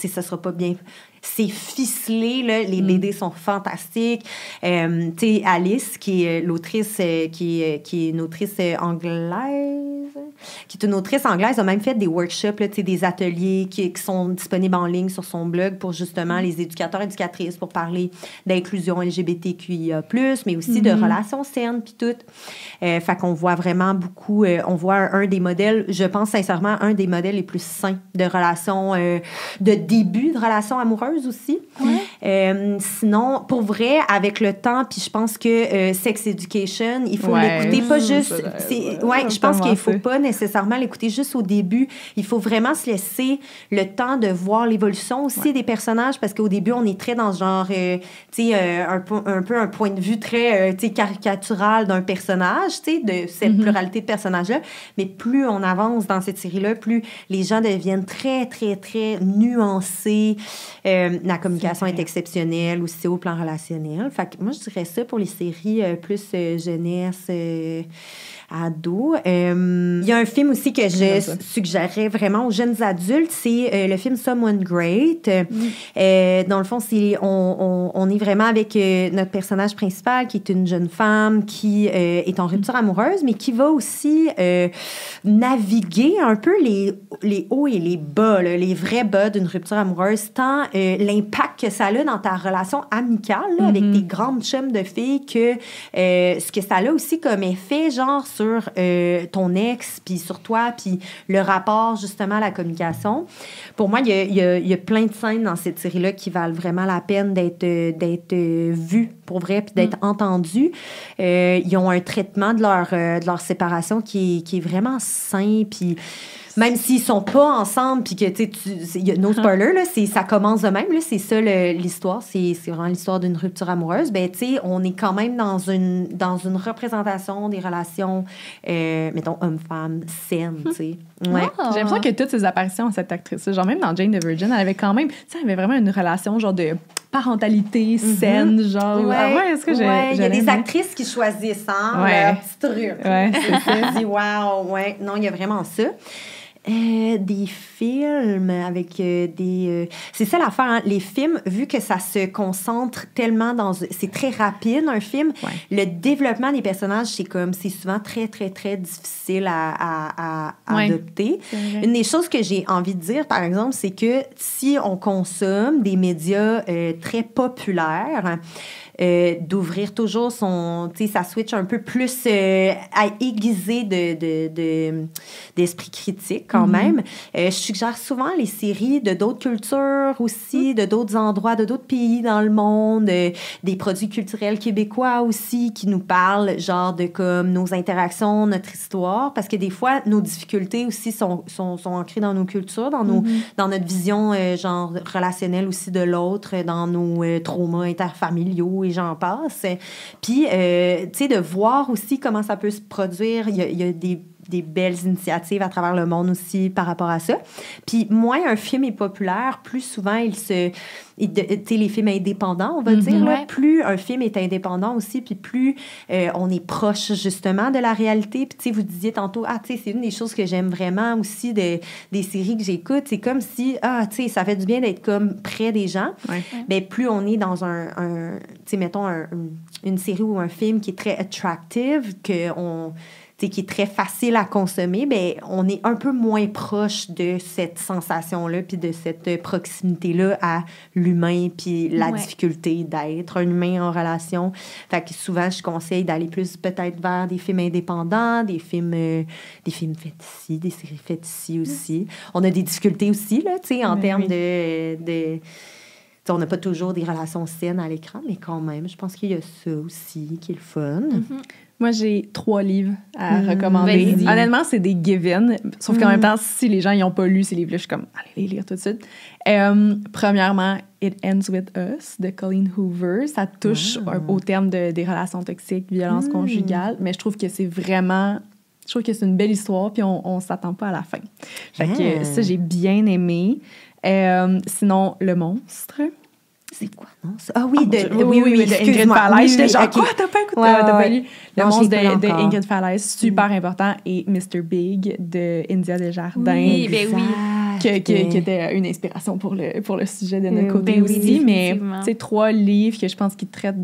ça sera pas bien... C'est ficelé, là. Les BD sont fantastiques. Tu sais, Alice, qui est l'autrice, qui est une autrice anglaise, a même fait des workshops, là, tu sais, des ateliers qui sont disponibles en ligne sur son blog pour justement les éducateurs et éducatrices pour parler d'inclusion LGBTQIA+, mais aussi de relations saines, puis tout. Fait qu'on voit vraiment beaucoup... on voit un des modèles, je pense sincèrement, un des modèles les plus sains de relations, de début de relations amoureuses aussi. Sinon, pour vrai, avec le temps, puis je pense que Sex Education, il faut l'écouter pas juste... je pense qu'il faut pas nécessairement l'écouter juste au début. Il faut vraiment se laisser le temps de voir l'évolution aussi des personnages, parce qu'au début, on est très dans ce genre, tu sais, un peu un point de vue très, tu sais, caricatural d'un personnage, tu sais, de cette pluralité de personnages-là. Mais plus on avance dans cette série-là, plus les gens deviennent très, très, très nuancés. La communication est exceptionnelle aussi au plan relationnel. Fait que moi, je dirais ça pour les séries plus jeunesse, ados. Il y a un film aussi que je suggérerais vraiment aux jeunes adultes, c'est le film Someone Great. Dans le fond, on est vraiment avec notre personnage principal, qui est une jeune femme qui est en rupture amoureuse, mais qui va aussi naviguer un peu les hauts et les bas, là, les vrais bas d'une rupture amoureuse, tant l'impact que ça a dans ta relation amicale là, avec tes grandes chums de filles que ce que ça a aussi comme effet, genre, sur ton ex, puis sur toi, puis le rapport, justement, à la communication. Pour moi, il y a plein de scènes dans cette série-là qui valent vraiment la peine d'être vues, pour vrai, puis d'être entendues. Ils ont un traitement de leur séparation qui est vraiment sain, puis... Même s'ils sont pas ensemble, puis que, tu sais, il y a no spoiler, là, ça commence de même, là, c'est ça l'histoire, c'est vraiment l'histoire d'une rupture amoureuse. Ben, tu sais, on est quand même dans une représentation des relations, mettons, homme-femme, saines, tu sais. Ouais. J'ai l'impression que toutes ces apparitions, cette actrice, genre même dans Jane the Virgin, elle avait quand même, tu sais, elle avait vraiment une relation, genre, de parentalité saine, genre... est-ce que il y a des actrices qui choisissent, leur petit truc. Ouais, c'est ça. Je dis, wow, non, il y a vraiment ça. Des films avec c'est ça l'affaire, hein? Les films, vu que ça se concentre tellement c'est très rapide, un film, le développement des personnages, c'est souvent très, très, très difficile à adopter. Une des choses que j'ai envie de dire, par exemple, c'est que si on consomme des médias très populaires, d'ouvrir toujours ça switch un peu plus à aiguiser d'esprit critique quand même. Je suggère souvent les séries de d'autres cultures aussi, de d'autres endroits, de d'autres pays dans le monde, des produits culturels québécois aussi qui nous parlent genre de comme nos interactions, notre histoire, parce que des fois, nos difficultés aussi sont ancrées dans nos cultures, dans notre vision genre relationnelle aussi de l'autre, dans nos traumas interfamiliaux et j'en passe. Puis, tu sais, de voir aussi comment ça peut se produire. Il y a des belles initiatives à travers le monde aussi par rapport à ça. Puis, moins un film est populaire, plus souvent, tu sais, les films indépendants, on va dire, là, plus un film est indépendant aussi, puis plus on est proche, justement, de la réalité. Puis, tu sais, vous disiez tantôt, tu sais, c'est une des choses que j'aime vraiment aussi des séries que j'écoute. C'est comme si, tu sais, ça fait du bien d'être comme près des gens. Mais plus on est dans tu sais, mettons, une série ou un film qui est très attractive, qui est très facile à consommer, ben on est un peu moins proche de cette sensation-là puis de cette proximité-là à l'humain puis la difficulté d'être un humain en relation. Fait que souvent, je conseille d'aller plus peut-être vers des films indépendants, des films faits ici, des séries faites ici aussi. On a des difficultés aussi, là, tu sais, en termes de on n'a pas toujours des relations saines à l'écran, mais quand même, je pense qu'il y a ça aussi qui est le fun. Moi, j'ai 3 livres à recommander. Vas-y. Honnêtement, c'est des given. Sauf qu'en même temps, si les gens n'ont pas lu ces livres-là, je suis comme, allez les lire tout de suite. Premièrement, It Ends With Us de Colleen Hoover. Ça touche au terme des relations toxiques, violence conjugale, mais je trouve que c'est vraiment... Je trouve que c'est une belle histoire, puis on s'attend pas à la fin. Fait que ça, j'ai bien aimé. Sinon, Le Monstre. C'est quoi, non? Ah oui, de Ingrid Falaise. J'étais genre, quoi, t'as pas écouté? T'as pas lu? Le Monstre de Ingrid Falaise, super important. Et Mr. Big de India Desjardins. Oui, ben oui. Qui était une inspiration pour le sujet de notre côté aussi. Mais c'est 3 livres que je pense qui traitent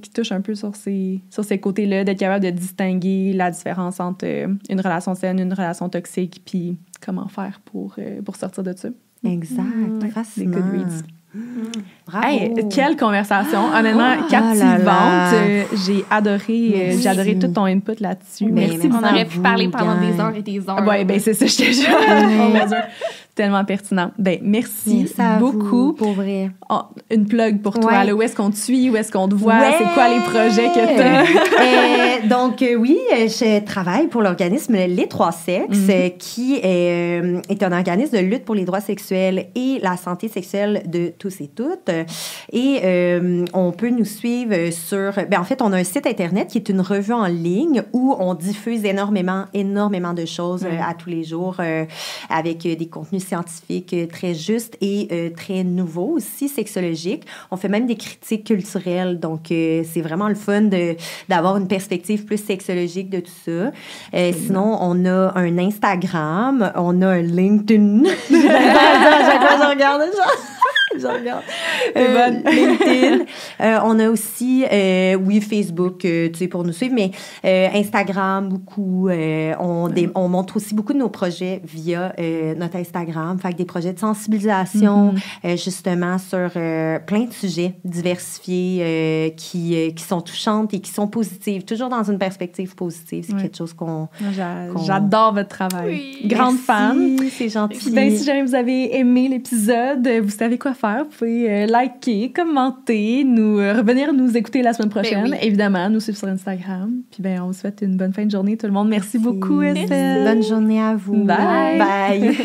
qui touchent un peu sur ces côtés-là, d'être capable de distinguer la différence entre une relation saine, une relation toxique, puis comment faire pour sortir de ça. Exact. Des good reads. Bravo. Hey, quelle conversation, honnêtement captivante. J'ai adoré tout ton input là-dessus. Merci. On aurait pu parler pendant des heures et des heures. Ouais, ben c'est ça, je te jure. Oh mon Dieu, tellement pertinent. Ben merci beaucoup. Pour vrai. Oh, une plug pour toi. Là, où est-ce qu'on te suit? Où est-ce qu'on te voit? C'est quoi les projets que tu as? Donc, oui, je travaille pour l'organisme Les Trois Sexes, qui est un organisme de lutte pour les droits sexuels et la santé sexuelle de tous et toutes. Et on peut nous suivre sur... en fait, on a un site Internet qui est une revue en ligne où on diffuse énormément de choses à tous les jours avec des contenus scientifiques très justes et très nouveaux aussi, sexologiques. On fait même des critiques culturelles. Donc, c'est vraiment le fun d'avoir une perspective plus sexologique de tout ça. Sinon, on a un Instagram, on a un LinkedIn. À chaque fois, je regarde LinkedIn. On a aussi, Facebook, pour nous suivre, mais Instagram, beaucoup. On montre aussi beaucoup de nos projets via notre Instagram. Fait que des projets de sensibilisation, justement, sur plein de sujets diversifiés qui sont touchantes et qui sont positives. Toujours dans une perspective positive. C'est quelque chose qu'on... J'adore votre travail. Oui. Grande fan. C'est gentil. Ben, si jamais vous avez aimé l'épisode, vous savez quoi faire. Vous pouvez liker, commenter, revenir nous écouter la semaine prochaine. Ben oui. Évidemment, nous suivre sur Instagram. Puis on vous souhaite une bonne fin de journée, tout le monde. Merci beaucoup, Estelle. Bonne journée à vous. Bye. Bye.